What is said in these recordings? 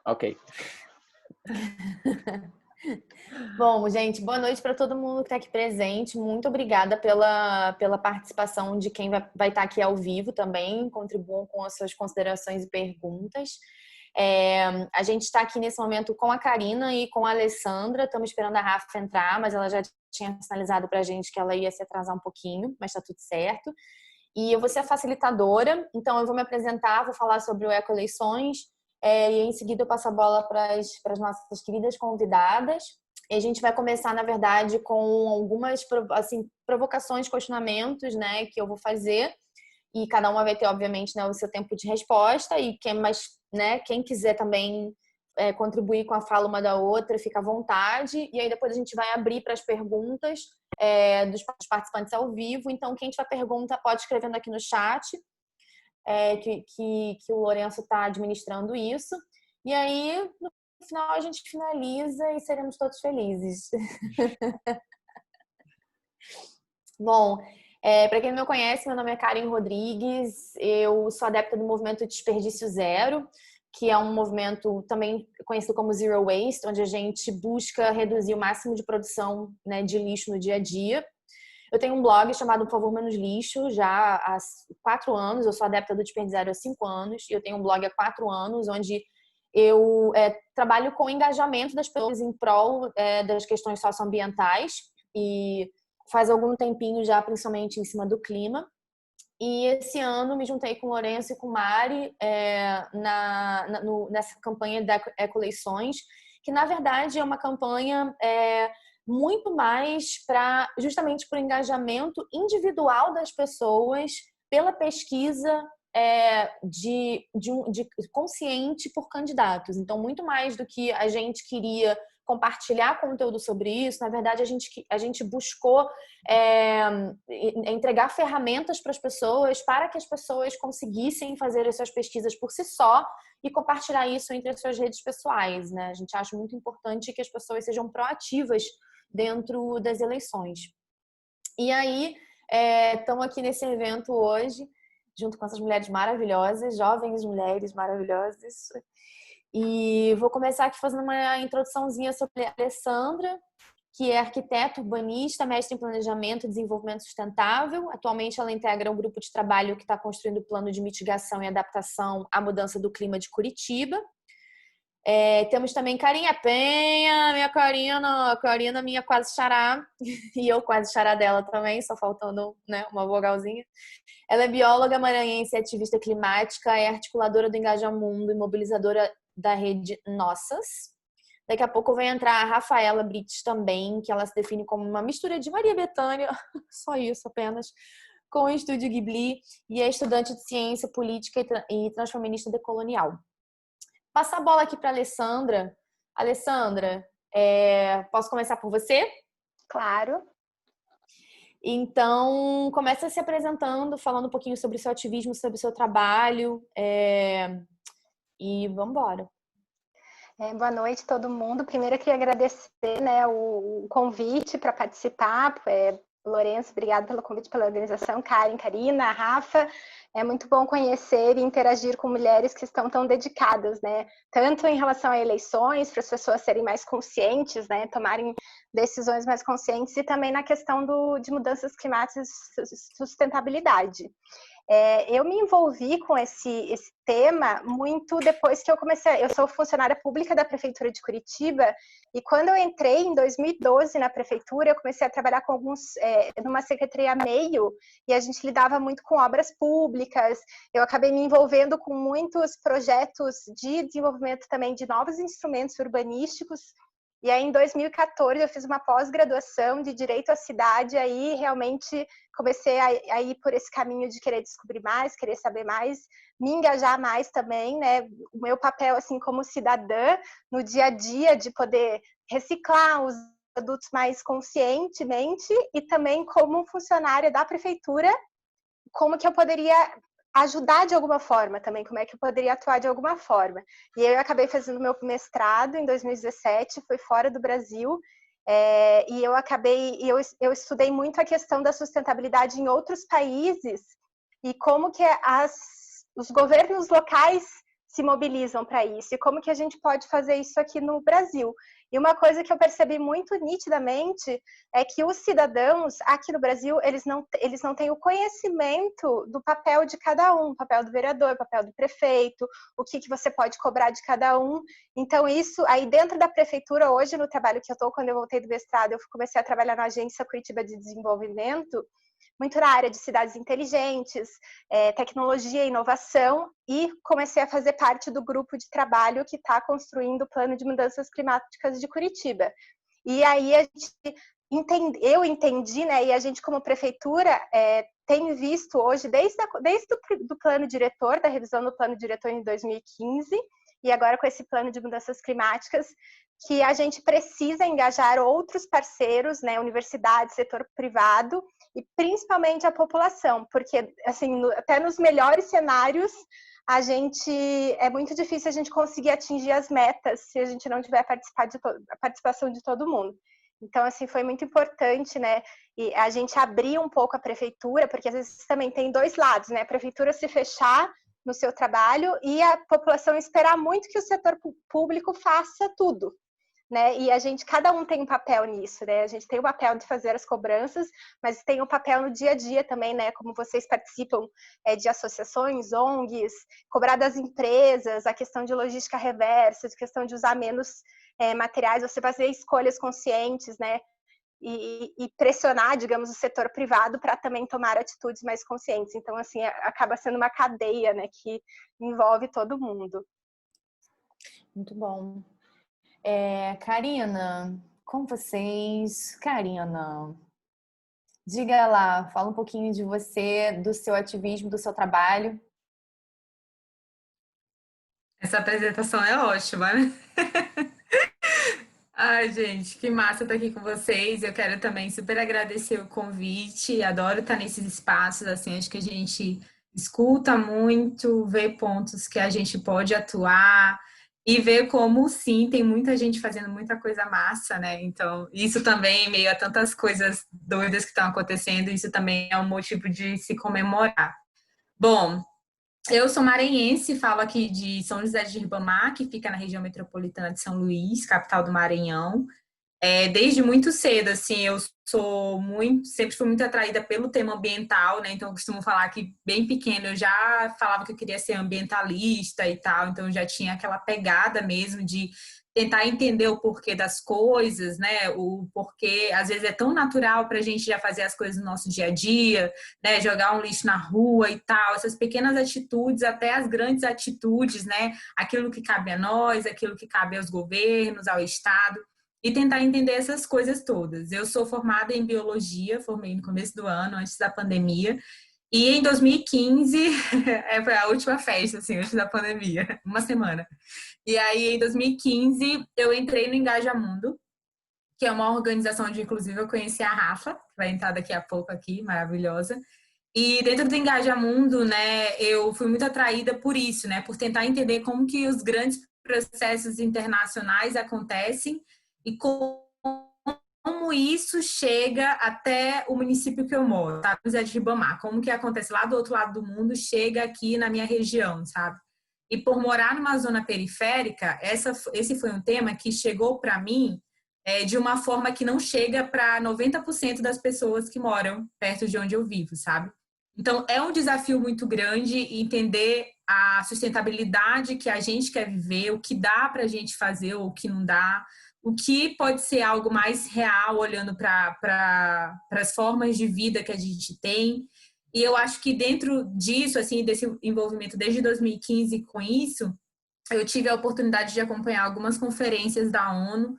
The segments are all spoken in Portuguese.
Ok. Bom, gente, boa noite para todo mundo que está aqui presente. Muito obrigada pela participação de quem vai estar aqui ao vivo também. Contribuam com as suas considerações e perguntas. A gente está aqui nesse momento com a Karina e com a Alessandra. Estamos esperando a Rafa entrar, mas ela já tinha sinalizado para a gente que ela ia se atrasar um pouquinho, mas está tudo certo. E eu vou ser a facilitadora, então eu vou me apresentar, vou falar sobre o Ecoeleições, e em seguida eu passo a bola para as nossas queridas convidadas. E a gente vai começar, na verdade, com algumas assim, provocações, questionamentos, né, que eu vou fazer. E cada uma vai ter, obviamente, né, o seu tempo de resposta. E quem quiser também contribuir com a fala uma da outra, fica à vontade. E aí depois a gente vai abrir para as perguntas dos participantes ao vivo. Então, quem tiver pergunta pode escrevendo aqui no chat, que o Lourenço está administrando isso. E aí, no final, a gente finaliza e seremos todos felizes. Bom, para quem não me conhece, meu nome é Karen Rodrigues, eu sou adepta do movimento Desperdício Zero, que é um movimento também conhecido como Zero Waste, onde a gente busca reduzir o máximo de produção, né, de lixo no dia a dia. Eu tenho um blog chamado Por Favor Menos Lixo, já há 4 anos, eu sou adepta do Desperdício Zero há 5 anos, e eu tenho um blog há 4 anos, onde eu trabalho com o engajamento das pessoas em prol das questões socioambientais, e faz algum tempinho já, principalmente em cima do clima. E esse ano me juntei com o Lourenço e com o Mari nessa campanha da Ecoeleições, que na verdade é uma campanha muito mais justamente para o engajamento individual das pessoas pela pesquisa de consciente por candidatos. Então, muito mais do que a gente queria compartilhar conteúdo sobre isso, na verdade a gente buscou entregar ferramentas para as pessoas, para que as pessoas conseguissem fazer as suas pesquisas por si só e compartilhar isso entre as suas redes pessoais, né? A gente acha muito importante que as pessoas sejam proativas dentro das eleições. E aí, estamos aqui nesse evento hoje, junto com essas mulheres maravilhosas, jovens mulheres maravilhosas. E vou começar aqui fazendo uma introduçãozinha sobre a Alessandra, que é arquiteta urbanista, mestre em planejamento e desenvolvimento sustentável. Atualmente ela integra um grupo de trabalho que está construindo o plano de mitigação e adaptação à mudança do clima de Curitiba. Temos também Carinha Penha, minha Carina, minha quase xará, e eu quase xará dela também, só faltando, né, uma vogalzinha. Ela é bióloga maranhense, ativista climática, é articuladora do Engaja Mundo e mobilizadora da rede Nossas. Daqui a pouco vai entrar a Rafaela Brites também, que ela se define como uma mistura de Maria Bethânia, só isso apenas, com o Estúdio Ghibli, e é estudante de ciência política e transfeminista decolonial. Passar a bola aqui para a Alessandra. Alessandra, posso começar por você? Claro. Então, começa se apresentando, falando um pouquinho sobre o seu ativismo, sobre o seu trabalho, e vamos embora. Boa noite, todo mundo. Primeiro, eu queria agradecer, né, o convite para participar. Lourenço, obrigado pelo convite, pela organização. Karen, Karina, Rafa. É muito bom conhecer e interagir com mulheres que estão tão dedicadas, né? Tanto em relação a eleições, para as pessoas serem mais conscientes, né? Tomarem decisões mais conscientes, e também na questão de mudanças climáticas e sustentabilidade. Eu me envolvi com esse tema muito depois que eu comecei. Eu sou funcionária pública da Prefeitura de Curitiba, e quando eu entrei em 2012 na Prefeitura, eu comecei a trabalhar com numa secretaria meio, e a gente lidava muito com obras públicas. Eu acabei me envolvendo com muitos projetos de desenvolvimento também de novos instrumentos urbanísticos. E aí, em 2014, eu fiz uma pós-graduação de Direito à Cidade, aí realmente comecei a ir por esse caminho de querer descobrir mais, querer saber mais, me engajar mais também, né? O meu papel, assim, como cidadã, no dia a dia, de poder reciclar os produtos mais conscientemente, e também como funcionária da prefeitura, como que eu poderia ajudar de alguma forma também, como é que eu poderia atuar de alguma forma. E eu acabei fazendo meu mestrado em 2017, foi fora do Brasil, e eu estudei muito a questão da sustentabilidade em outros países, e como que os governos locais se mobilizam para isso e como que a gente pode fazer isso aqui no Brasil. E uma coisa que eu percebi muito nitidamente é que os cidadãos aqui no Brasil, eles não têm o conhecimento do papel de cada um, o papel do vereador, o papel do prefeito, o que você pode cobrar de cada um. Então isso, aí dentro da prefeitura, hoje no trabalho que eu estou, quando eu voltei do mestrado, eu comecei a trabalhar na Agência Curitiba de Desenvolvimento, muito na área de cidades inteligentes, tecnologia e inovação, e comecei a fazer parte do grupo de trabalho que está construindo o plano de mudanças climáticas de Curitiba. E aí eu entendi, né, e a gente como prefeitura tem visto hoje, desde o plano diretor, da revisão do plano diretor em 2015, e agora com esse plano de mudanças climáticas, que a gente precisa engajar outros parceiros, né, universidades, setor privado, e principalmente a população, porque assim, até nos melhores cenários, é muito difícil a gente conseguir atingir as metas se a gente não tiver a participação de todo mundo. Então, assim, foi muito importante, né, e a gente abrir um pouco a prefeitura, porque às vezes também tem dois lados, né, a prefeitura se fechar no seu trabalho e a população esperar muito que o setor público faça tudo. Né? E cada um tem um papel nisso, né? A gente tem o papel de fazer as cobranças, mas tem o papel no dia a dia também, né? Como vocês participam de associações, ONGs, cobrar das empresas, a questão de logística reversa, a questão de usar menos materiais, você fazer escolhas conscientes, né? E pressionar, digamos, o setor privado para também tomar atitudes mais conscientes. Então, assim, acaba sendo uma cadeia, né? Que envolve todo mundo. Muito bom. Karina, com vocês. Karina, diga lá, fala um pouquinho de você, do seu ativismo, do seu trabalho. Essa apresentação é ótima, né? Ai, gente, que massa estar aqui com vocês. Eu quero também super agradecer o convite. Adoro estar nesses espaços, assim, acho que a gente escuta muito, vê pontos que a gente pode atuar e ver como, sim, tem muita gente fazendo muita coisa massa, né? Então, isso também, em meio a tantas coisas doidas que estão acontecendo, isso também é um motivo de se comemorar. Bom, eu sou maranhense, falo aqui de São José de Ribamar, que fica na região metropolitana de São Luís, capital do Maranhão. Desde muito cedo, assim, eu sempre fui muito atraída pelo tema ambiental, né? Então, eu costumo falar que bem pequeno eu já falava que eu queria ser ambientalista e tal, então eu já tinha aquela pegada mesmo de tentar entender o porquê das coisas, né? O porquê, às vezes, é tão natural para a gente já fazer as coisas no nosso dia a dia, né? Jogar um lixo na rua e tal, essas pequenas atitudes, até as grandes atitudes, né? Aquilo que cabe a nós, aquilo que cabe aos governos, ao Estado, e tentar entender essas coisas todas. Eu sou formada em biologia, formei no começo do ano, antes da pandemia, e em 2015, foi a última festa, assim, antes da pandemia, uma semana. E aí, em 2015, eu entrei no Engaja Mundo, que é uma organização onde, inclusive, eu conheci a Rafa, que vai entrar daqui a pouco aqui, maravilhosa. E dentro do Engaja Mundo, né, eu fui muito atraída por isso, né, por tentar entender como que os grandes processos internacionais acontecem e como isso chega até o município que eu moro, tá? José de Ribamar. Como que acontece lá do outro lado do mundo, chega aqui na minha região, sabe? E por morar numa zona periférica, esse foi um tema que chegou para mim de uma forma que não chega para 90% das pessoas que moram perto de onde eu vivo, sabe? Então, é um desafio muito grande entender a sustentabilidade que a gente quer viver, o que dá para a gente fazer ou o que não dá, o que pode ser algo mais real, olhando para as formas de vida que a gente tem. E eu acho que dentro disso, assim, desse envolvimento desde 2015 com isso, eu tive a oportunidade de acompanhar algumas conferências da ONU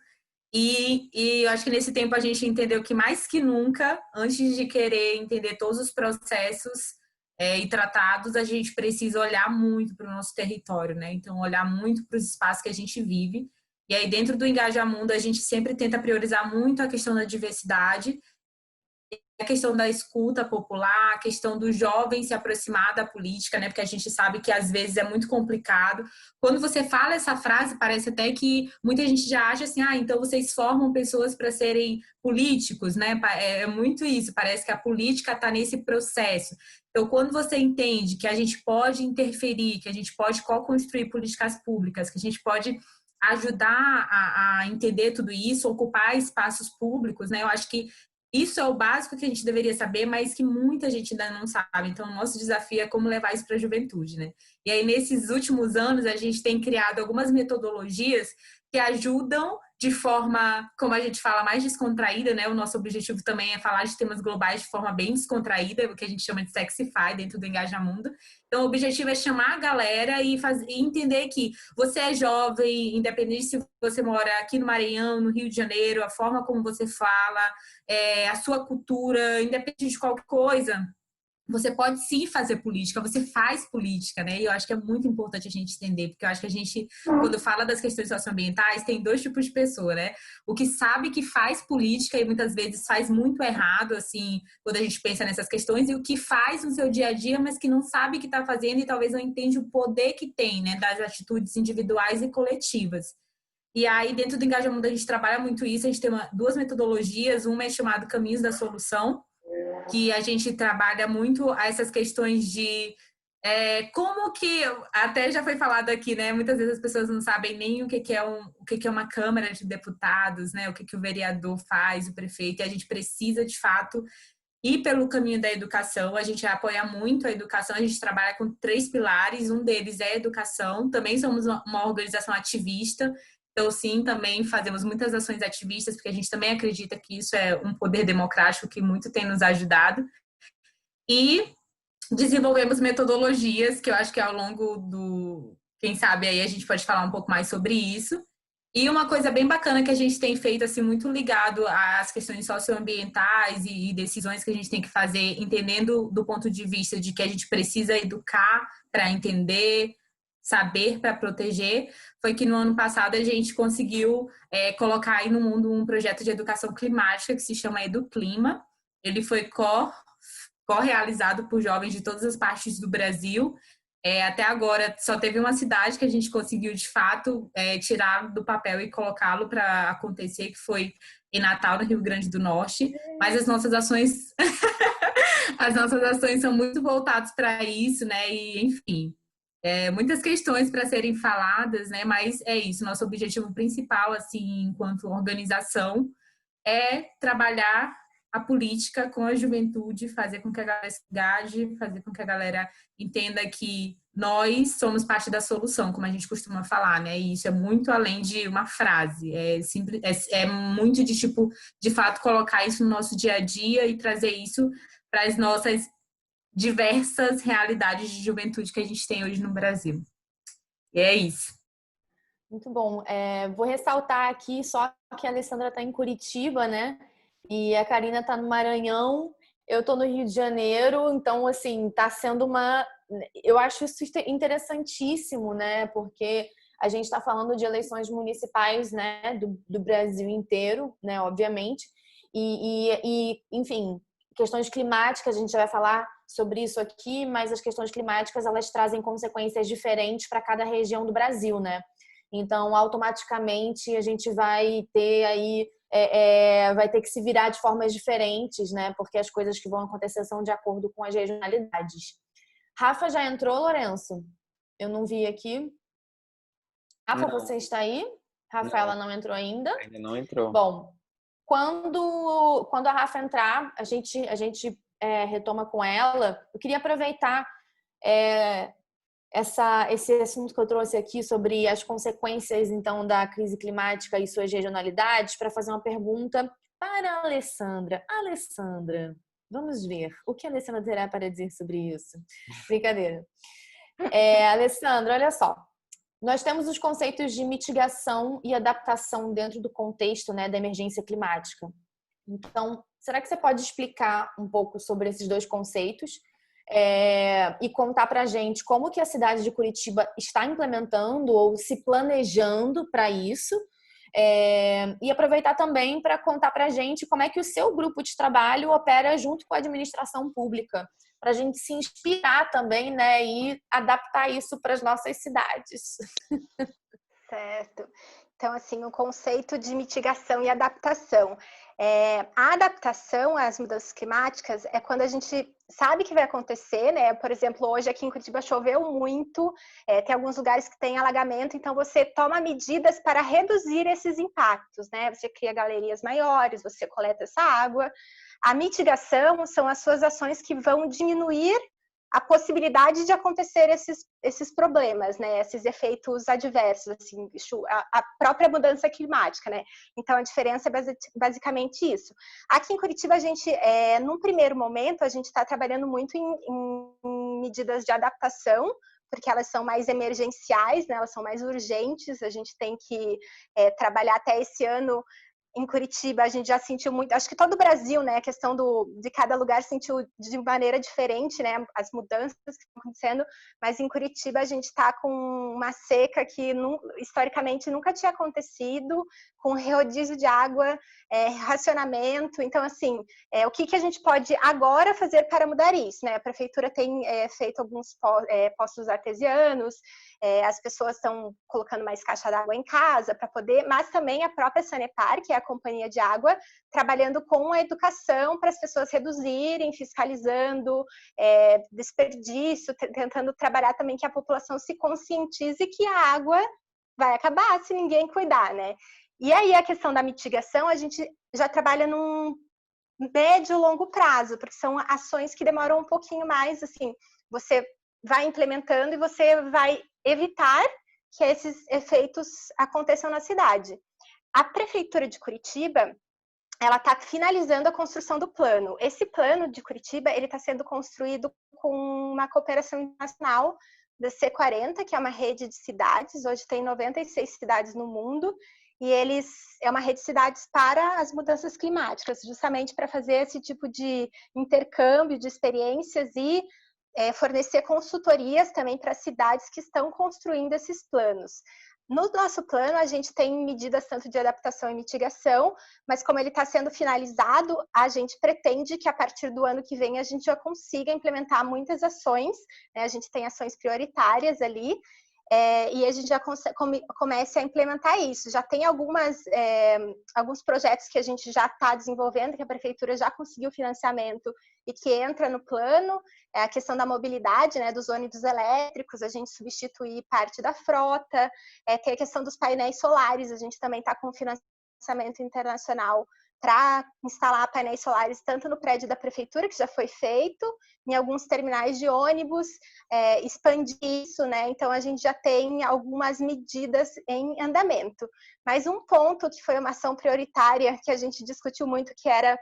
e eu acho que nesse tempo a gente entendeu que mais que nunca, antes de querer entender todos os processos e tratados, a gente precisa olhar muito para o nosso território, né? Então, olhar muito para os espaços que a gente vive. E aí, dentro do Engaja Mundo, a gente sempre tenta priorizar muito a questão da diversidade a questão da escuta popular, a questão do jovem se aproximar da política, né? Porque a gente sabe que às vezes é muito complicado. Quando você fala essa frase, parece até que muita gente já acha assim, então vocês formam pessoas para serem políticos, né? É muito isso, parece que a política está nesse processo. Então, quando você entende que a gente pode interferir, que a gente pode co-construir políticas públicas, que a gente pode ajudar a entender tudo isso, ocupar espaços públicos, né? Eu acho que isso é o básico que a gente deveria saber, mas que muita gente ainda não sabe. Então, o nosso desafio é como levar isso para a juventude, né? E aí, nesses últimos anos, a gente tem criado algumas metodologias que ajudam de forma, como a gente fala, mais descontraída, né? O nosso objetivo também é falar de temas globais de forma bem descontraída, o que a gente chama de Sexify dentro do Engajamundo. Então, o objetivo é chamar a galera e entender que você é jovem, independente se você mora aqui no Maranhão, no Rio de Janeiro, a forma como você fala, a sua cultura, independente de qualquer coisa, você pode sim fazer política, você faz política, né? E eu acho que é muito importante a gente entender, porque eu acho que a gente, quando fala das questões socioambientais, tem dois tipos de pessoa, né? O que sabe que faz política e muitas vezes faz muito errado, assim, quando a gente pensa nessas questões, e o que faz no seu dia a dia, mas que não sabe que está fazendo e talvez não entende o poder que tem, né? Das atitudes individuais e coletivas. E aí, dentro do Engajamento, a gente trabalha muito isso, a gente tem duas metodologias, uma é chamada Caminhos da Solução, que a gente trabalha muito essas questões de como que, até já foi falado aqui, né? Muitas vezes as pessoas não sabem nem o que é uma Câmara de Deputados, né? O que o vereador faz, o prefeito, e a gente precisa, de fato, ir pelo caminho da educação. A gente apoia muito a educação, a gente trabalha com 3 pilares, um deles é a educação, também somos uma organização ativista. Então, sim, também fazemos muitas ações ativistas, porque a gente também acredita que isso é um poder democrático que muito tem nos ajudado. E desenvolvemos metodologias, que eu acho que ao longo quem sabe aí a gente pode falar um pouco mais sobre isso. E uma coisa bem bacana que a gente tem feito, assim, muito ligado às questões socioambientais e decisões que a gente tem que fazer, entendendo do ponto de vista de que a gente precisa educar para entender, saber para proteger, foi que no ano passado a gente conseguiu colocar aí no mundo um projeto de educação climática que se chama EduClima. Ele foi co-realizado por jovens de todas as partes do Brasil. Até agora só teve uma cidade que a gente conseguiu de fato tirar do papel e colocá-lo para acontecer, que foi em Natal, no Rio Grande do Norte. Mas as nossas ações são muito voltadas para isso, né? E enfim, muitas questões para serem faladas, né? Mas é isso, nosso objetivo principal, assim, enquanto organização, é trabalhar a política com a juventude, fazer com que a galera se engaje, fazer com que a galera entenda que nós somos parte da solução, como a gente costuma falar, né? E isso é muito além de uma frase, é muito de tipo, de fato, colocar isso no nosso dia a dia e trazer isso para as nossas diversas realidades de juventude que a gente tem hoje no Brasil. E é isso. Muito bom. Vou ressaltar aqui só que a Alessandra está em Curitiba, né? E a Karina está no Maranhão. Eu estou no Rio de Janeiro. Então, assim, está sendo eu acho isso interessantíssimo, né? Porque a gente está falando de eleições municipais, né? Do Brasil inteiro, né? Obviamente. E, enfim, questões climáticas, a gente já vai falar sobre isso aqui, mas as questões climáticas, elas trazem consequências diferentes para cada região do Brasil, né? Então, automaticamente, a gente vai ter aí, vai ter que se virar de formas diferentes, né? Porque as coisas que vão acontecer são de acordo com as regionalidades. Rafa já entrou, Lourenço? Eu não vi aqui. Rafa, Não. Você está aí? Rafaela não entrou ainda? Ainda não entrou. Bom, quando a Rafa entrar, a gente retoma com ela. Eu queria aproveitar esse assunto que eu trouxe aqui sobre as consequências, então, da crise climática e suas regionalidades para fazer uma pergunta para a Alessandra. Alessandra, vamos ver o que a Alessandra terá para dizer sobre isso. Brincadeira. Alessandra, olha só. Nós temos os conceitos de mitigação e adaptação dentro do contexto, né, da emergência climática. Então, será que você pode explicar um pouco sobre esses dois conceitos e contar para a gente como que a cidade de Curitiba está implementando ou se planejando para isso? E aproveitar também para contar para a gente como é que o seu grupo de trabalho opera junto com a administração pública, para a gente se inspirar também, né, e adaptar isso para as nossas cidades. Certo. Então, assim, o conceito de mitigação e adaptação. A adaptação às mudanças climáticas é quando a gente sabe que vai acontecer, né? Por exemplo, hoje aqui em Curitiba choveu muito, tem alguns lugares que tem alagamento, então você toma medidas para reduzir esses impactos, né? Você cria galerias maiores, você coleta essa água. A mitigação são as suas ações que vão diminuir a possibilidade de acontecer esses problemas, né? Esses efeitos adversos, assim, a própria mudança climática, né? Então, a diferença é basicamente isso. Aqui em Curitiba, a gente, num primeiro momento, a gente está trabalhando muito em medidas de adaptação, porque elas são mais emergenciais, né? Elas são mais urgentes, a gente tem que trabalhar até esse ano. Em Curitiba, a gente já sentiu muito, acho que todo o Brasil, né, a questão de cada lugar sentiu de maneira diferente, né, as mudanças que estão acontecendo, mas em Curitiba a gente está com uma seca que historicamente nunca tinha acontecido, com rodízio de água, racionamento, então assim, o que a gente pode agora fazer para mudar isso, né, a prefeitura tem feito alguns poços artesianos, as pessoas estão colocando mais caixa d'água em casa para poder, mas também a própria Sanepar, que é a companhia de água, trabalhando com a educação para as pessoas reduzirem, fiscalizando desperdício, tentando trabalhar também que a população se conscientize que a água vai acabar se ninguém cuidar, né? E aí a questão da mitigação, a gente já trabalha num médio e longo prazo, porque são ações que demoram um pouquinho mais, assim, você vai implementando e você vai evitar que esses efeitos aconteçam na cidade. A Prefeitura de Curitiba, ela está finalizando a construção do plano. Esse plano de Curitiba, ele está sendo construído com uma cooperação internacional da C40, que é uma rede de cidades, hoje tem 96 cidades no mundo, e é uma rede de cidades para as mudanças climáticas, justamente para fazer esse tipo de intercâmbio de experiências e fornecer consultorias também para cidades que estão construindo esses planos. No nosso plano, a gente tem medidas tanto de adaptação e mitigação, mas como ele está sendo finalizado, a gente pretende que a partir do ano que vem a gente já consiga implementar muitas ações, né? A gente tem ações prioritárias ali, e a gente já comece a implementar isso. Já tem alguns projetos que a gente já está desenvolvendo, que a prefeitura já conseguiu financiamento e que entra no plano, a questão da mobilidade, né, dos ônibus elétricos, a gente substituir parte da frota, tem a questão dos painéis solares, a gente também está com financiamento internacional para instalar painéis solares tanto no prédio da prefeitura, que já foi feito, em alguns terminais de ônibus, expandir isso, né? Então, a gente já tem algumas medidas em andamento. Mas um ponto que foi uma ação prioritária, que a gente discutiu muito, que era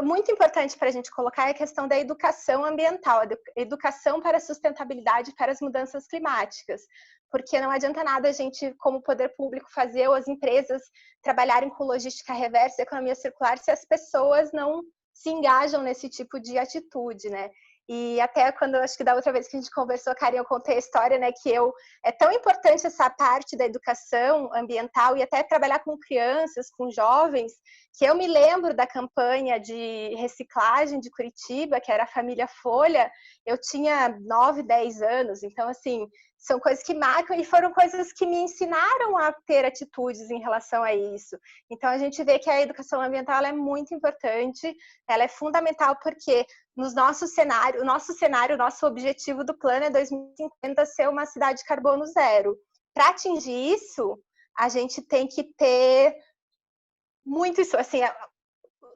muito importante para a gente colocar, é a questão da educação ambiental, a educação para a sustentabilidade, para as mudanças climáticas. Porque não adianta nada a gente, como poder público, fazer ou as empresas trabalharem com logística reversa, economia circular, se as pessoas não se engajam nesse tipo de atitude, né? E até quando, acho que da outra vez que a gente conversou, Karen, eu contei a história, né, que é tão importante essa parte da educação ambiental e até trabalhar com crianças, com jovens, que eu me lembro da campanha de reciclagem de Curitiba, que era a Família Folha, eu tinha 9, 10 anos, então, assim, são coisas que marcam e foram coisas que me ensinaram a ter atitudes em relação a isso. Então, a gente vê que a educação ambiental ela é muito importante, ela é fundamental porque no nosso cenário, o nosso objetivo do plano é 2050 ser uma cidade de carbono zero. Para atingir isso, a gente tem que ter muito isso, assim,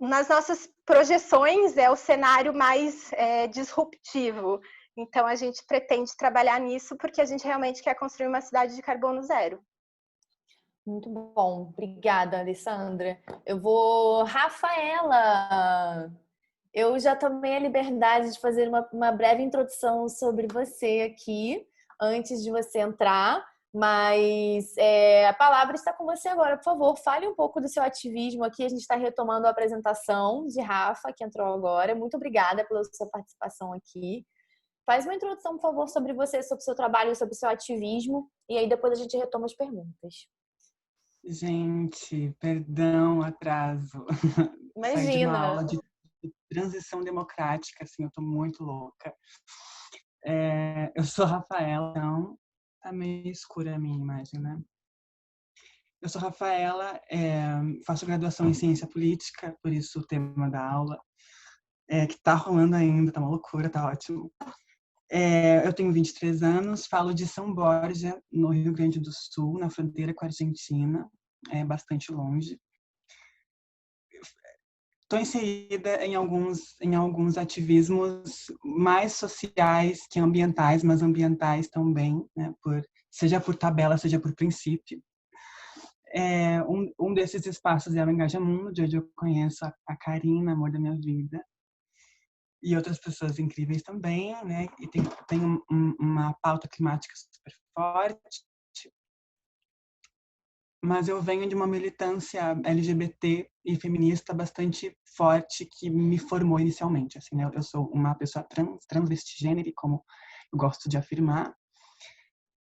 nas nossas projeções é o cenário mais disruptivo. Então, a gente pretende trabalhar nisso porque a gente realmente quer construir uma cidade de carbono zero. Muito bom. Obrigada, Alessandra. Eu vou... Rafaela, eu já tomei a liberdade de fazer uma breve introdução sobre você aqui, antes de você entrar, mas a palavra está com você agora. Por favor, fale um pouco do seu ativismo aqui. A gente está retomando a apresentação de Rafa, que entrou agora. Muito obrigada pela sua participação aqui. Faz uma introdução, por favor, sobre você, sobre o seu trabalho, sobre o seu ativismo, e aí depois a gente retoma as perguntas. Gente, perdão, atraso. Saí de uma Imagina. aula de transição democrática, assim, eu tô muito louca. Eu sou Rafaela, então tá meio escura a minha imagem, né? Eu sou Rafaela, faço graduação em ciência política, por isso o tema da aula, que tá rolando ainda, tá uma loucura, tá ótimo. Eu tenho 23 anos, falo de São Borja, no Rio Grande do Sul, na fronteira com a Argentina, é bastante longe. Estou inserida em alguns ativismos mais sociais que ambientais, mas ambientais também, né, seja por tabela, seja por princípio. Um desses espaços é o Engajamundo, de onde eu conheço a Karina, amor da minha vida, e outras pessoas incríveis também, né? E tem uma pauta climática super forte, mas eu venho de uma militância LGBT e feminista bastante forte que me formou inicialmente. Assim, né? Eu sou uma pessoa transvestigênero, como eu gosto de afirmar,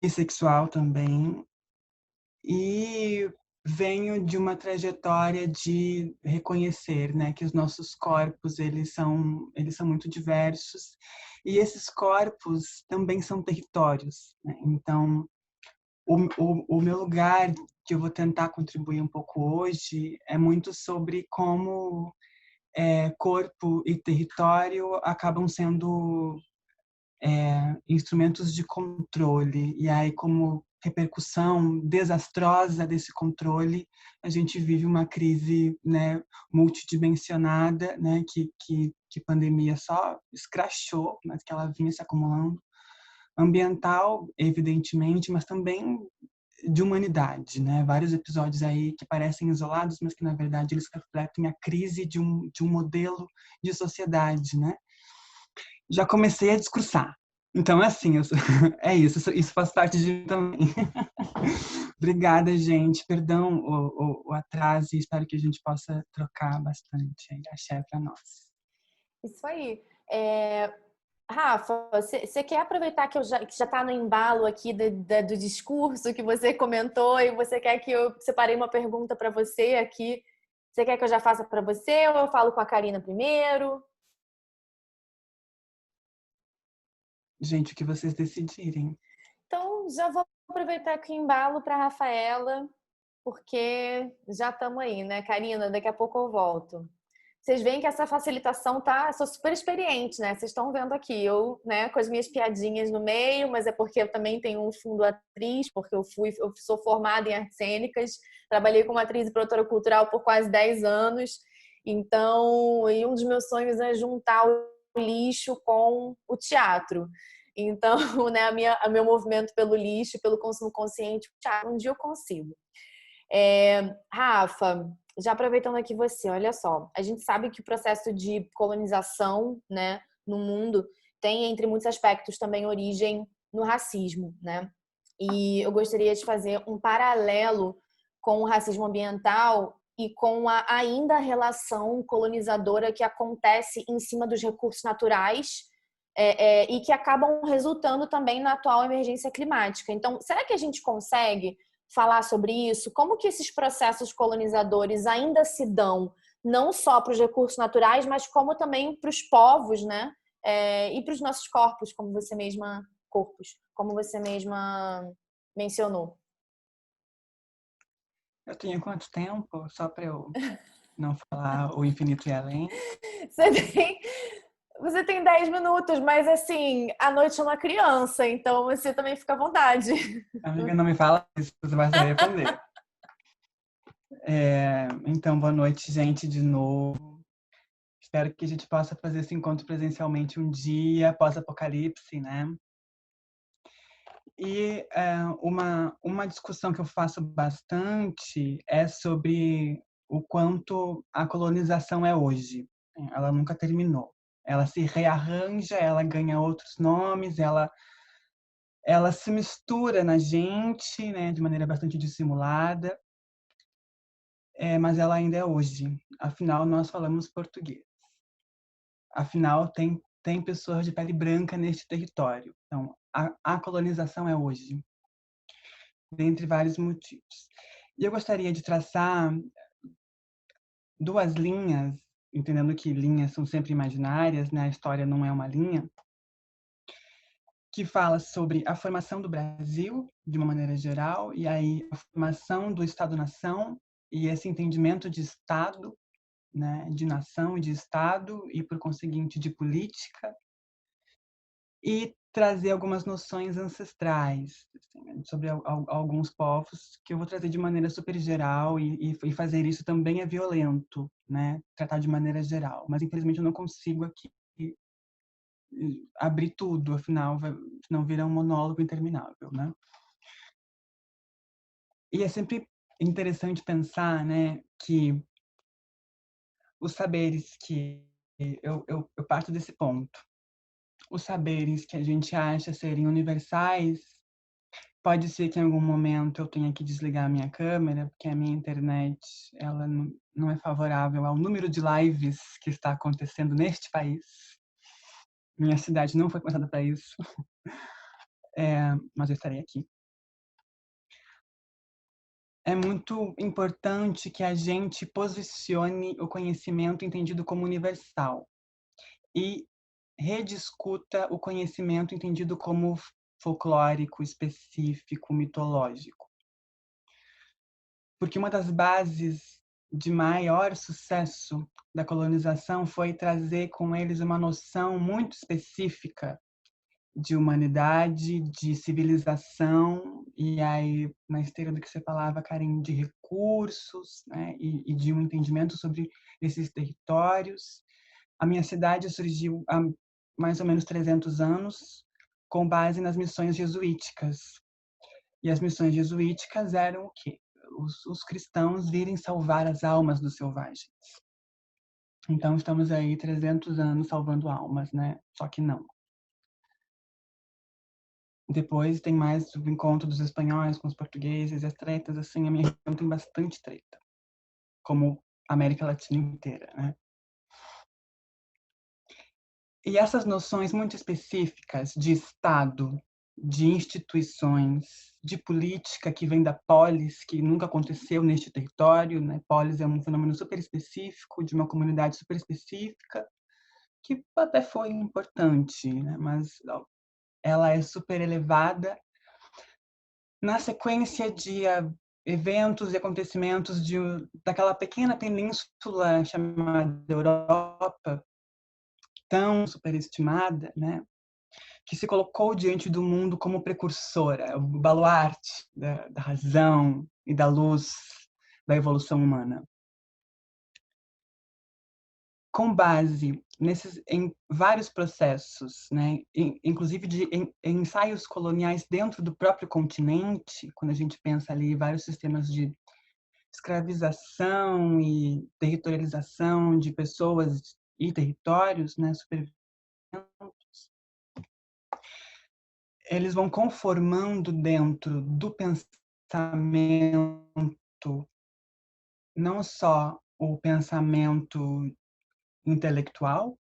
bissexual também, e venho de uma trajetória de reconhecer, né, que os nossos corpos eles são muito diversos e esses corpos também são territórios, né? Então o meu lugar que eu vou tentar contribuir um pouco hoje é muito sobre como corpo e território acabam sendo instrumentos de controle. E aí, como repercussão desastrosa desse controle, a gente vive uma crise, né, multidimensionada, né, que pandemia só escrachou, mas que ela vinha se acumulando. Ambiental, evidentemente, mas também de humanidade, né? Vários episódios aí que parecem isolados, mas que na verdade eles refletem a crise de um modelo de sociedade, né? Já comecei a discursar. Então é assim, é isso faz parte de mim também. Obrigada, gente. Perdão o atraso e espero que a gente possa trocar bastante. Axé para nós. Isso aí. Rafa, você quer aproveitar que já está no embalo aqui do discurso que você comentou e você quer que eu separei uma pergunta para você aqui? Você quer que eu já faça para você ou eu falo com a Karina primeiro? Gente, o que vocês decidirem. Então, já vou aproveitar aqui o embalo para a Rafaela, porque já estamos aí, né, Karina? Daqui a pouco eu volto. Vocês veem que essa facilitação tá, sou super experiente, né? Vocês estão vendo aqui, eu, né, com as minhas piadinhas no meio, mas é porque eu também tenho um fundo atriz, porque eu sou formada em artes cênicas, trabalhei como atriz e produtora cultural por quase 10 anos. Então, e um dos meus sonhos é juntar o lixo com o teatro. Então, né, o meu movimento pelo lixo, pelo consumo consciente, um dia eu consigo. Rafa, já aproveitando aqui você, olha só, a gente sabe que o processo de colonização, né, no mundo tem, entre muitos aspectos, também origem no racismo, né? E eu gostaria de fazer um paralelo com o racismo ambiental e com a ainda relação colonizadora que acontece em cima dos recursos naturais e que acabam resultando também na atual emergência climática. Então, será que a gente consegue falar sobre isso? Como que esses processos colonizadores ainda se dão, não só para os recursos naturais, mas como também para os povos, né? E para os nossos corpos, como você mesma mencionou. Eu tenho quanto tempo? Só para eu não falar o infinito e além. Você tem 10 minutos, mas assim, a noite é uma criança, então você também fica à vontade. Amiga, não me fala isso, você vai se arrepender. Então, boa noite, gente, de novo. Espero que a gente possa fazer esse encontro presencialmente um dia, pós-apocalipse, né? E uma discussão que eu faço bastante é sobre o quanto a colonização é hoje. Ela nunca terminou. Ela se rearranja, ela ganha outros nomes, ela se mistura na gente, né, de maneira bastante dissimulada, mas ela ainda é hoje. Afinal, nós falamos português. Afinal, tem pessoas de pele branca neste território. Então, a colonização é hoje, dentre vários motivos. E eu gostaria de traçar duas linhas, entendendo que linhas são sempre imaginárias, né? A história não é uma linha, que fala sobre a formação do Brasil, de uma maneira geral, e aí a formação do Estado-nação e esse entendimento de Estado, né, de nação e de Estado, e por conseguinte de política, e trazer algumas noções ancestrais, assim, né, sobre alguns povos, que eu vou trazer de maneira super geral, e fazer isso também é violento, né, tratar de maneira geral, mas infelizmente eu não consigo aqui abrir tudo, afinal, senão vira um monólogo interminável, né? E é sempre interessante pensar, né, que os saberes que eu parto desse ponto. Os saberes que a gente acha serem universais, pode ser que em algum momento eu tenha que desligar a minha câmera, porque a minha internet ela não é favorável ao número de lives que está acontecendo neste país. Minha cidade não foi pensada para isso, mas eu estarei aqui. É muito importante que a gente posicione o conhecimento entendido como universal e rediscuta o conhecimento entendido como folclórico, específico, mitológico. Porque uma das bases de maior sucesso da colonização foi trazer com eles uma noção muito específica de humanidade, de civilização, e aí, na esteira do que você falava, Karen, de recursos, né, e de um entendimento sobre esses territórios. A minha cidade surgiu há mais ou menos 300 anos, com base nas missões jesuíticas. E as missões jesuíticas eram o quê? Os cristãos virem salvar as almas dos selvagens. Então, estamos aí 300 anos salvando almas, né? Só que não. Depois tem mais o encontro dos espanhóis com os portugueses, as tretas, assim, a minha região tem bastante treta, como a América Latina inteira, né? E essas noções muito específicas de Estado, de instituições, de política que vem da polis, que nunca aconteceu neste território, né? Polis é um fenômeno super específico, de uma comunidade super específica, que até foi importante, né? Mas ela é super elevada na sequência de eventos e acontecimentos daquela pequena península chamada Europa, tão superestimada, né, que se colocou diante do mundo como precursora, o baluarte da razão e da luz da evolução humana. Com base em vários processos, né, inclusive de ensaios coloniais dentro do próprio continente, quando a gente pensa ali vários sistemas de escravização e territorialização de pessoas e territórios, né, eles vão conformando dentro do pensamento não só o pensamento intelectual,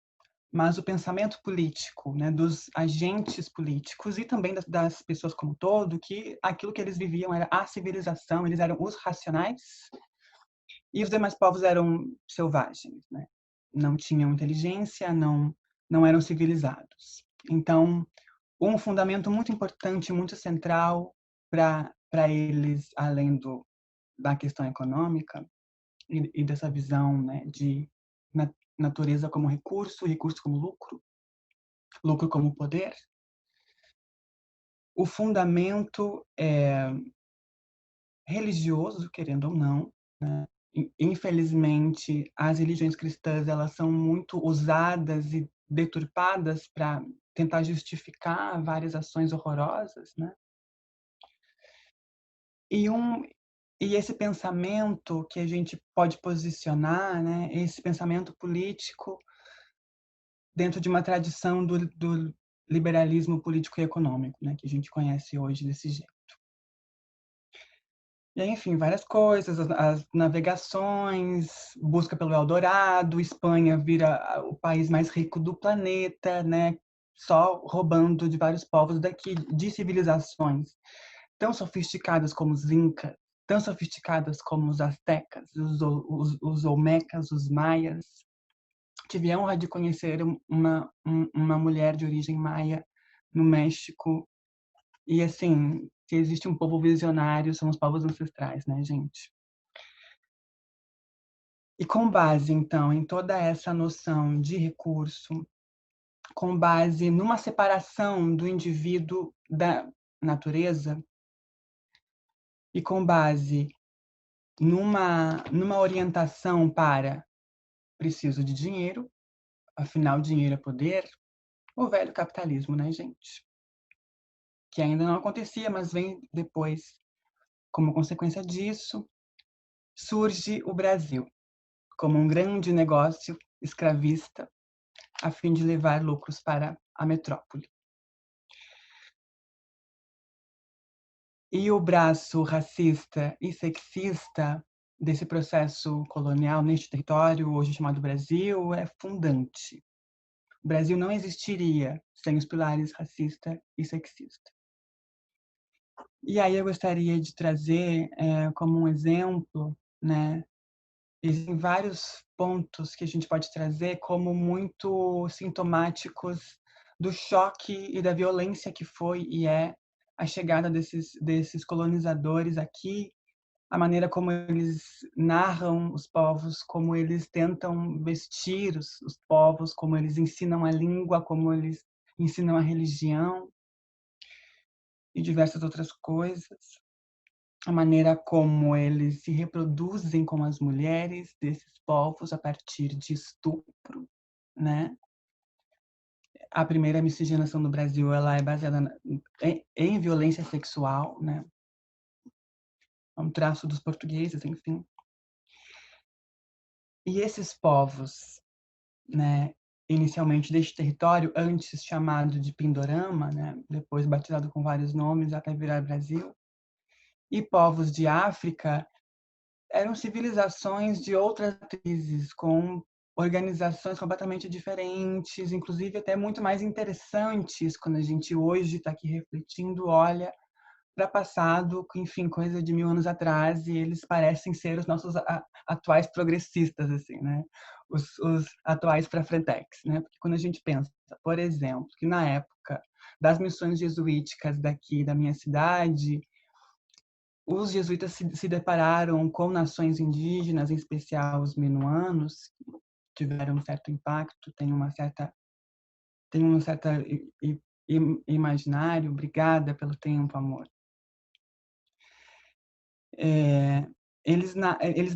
mas o pensamento político, né, dos agentes políticos e também das pessoas como um todo, que aquilo que eles viviam era a civilização, eles eram os racionais e os demais povos eram selvagens, né? Não tinham inteligência, não eram civilizados. Então, um fundamento muito importante, muito central para eles, além da questão econômica e dessa visão, né, de natureza como recurso, recurso como lucro, lucro como poder, o fundamento é religioso, querendo ou não, né? Infelizmente, as religiões cristãs elas são muito usadas e deturpadas para tentar justificar várias ações horrorosas, né? E esse pensamento que a gente pode posicionar, né? Esse pensamento político dentro de uma tradição do liberalismo político e econômico, né? Que a gente conhece hoje desse jeito. E aí, enfim, várias coisas, as navegações, busca pelo Eldorado, Espanha vira o país mais rico do planeta, né? Só roubando de vários povos daqui, de civilizações tão sofisticadas como os Incas, tão sofisticadas como os astecas, os olmecas, os maias. Tive a honra de conhecer uma mulher de origem maia no México. E, assim, se existe um povo visionário, são os povos ancestrais, né, gente? E com base, então, em toda essa noção de recurso, com base numa separação do indivíduo da natureza e com base numa orientação para preciso de dinheiro, afinal, dinheiro é poder, o velho capitalismo, né, gente? Que ainda não acontecia, mas vem depois. Como consequência disso, surge o Brasil como um grande negócio escravista a fim de levar lucros para a metrópole. E o braço racista e sexista desse processo colonial neste território, hoje chamado Brasil, é fundante. O Brasil não existiria sem os pilares racista e sexista. E aí eu gostaria de trazer como um exemplo, né, existem vários pontos que a gente pode trazer como muito sintomáticos do choque e da violência que foi e é a chegada desses colonizadores aqui, a maneira como eles narram os povos, como eles tentam vestir os povos, como eles ensinam a língua, como eles ensinam a religião e diversas outras coisas. A maneira como eles se reproduzem com as mulheres desses povos a partir de estupro, né? A primeira miscigenação no Brasil, ela é baseada em violência sexual, né? É um traço dos portugueses, enfim. E esses povos, né, inicialmente deste território, antes chamado de Pindorama, né, depois batizado com vários nomes até virar Brasil, e povos de África, eram civilizações de outras matrizes, com organizações completamente diferentes, inclusive até muito mais interessantes, quando a gente hoje está aqui refletindo, olha para passado, enfim, coisa de 1000 anos atrás, e eles parecem ser os nossos atuais progressistas, assim, né? Os atuais para Frentex, né? Porque quando a gente pensa, por exemplo, que na época das missões jesuíticas daqui da minha cidade, os jesuítas se depararam com nações indígenas, em especial os minuanos, que tiveram um certo impacto, tem um certo imaginário. Obrigada pelo tempo, amor. Eles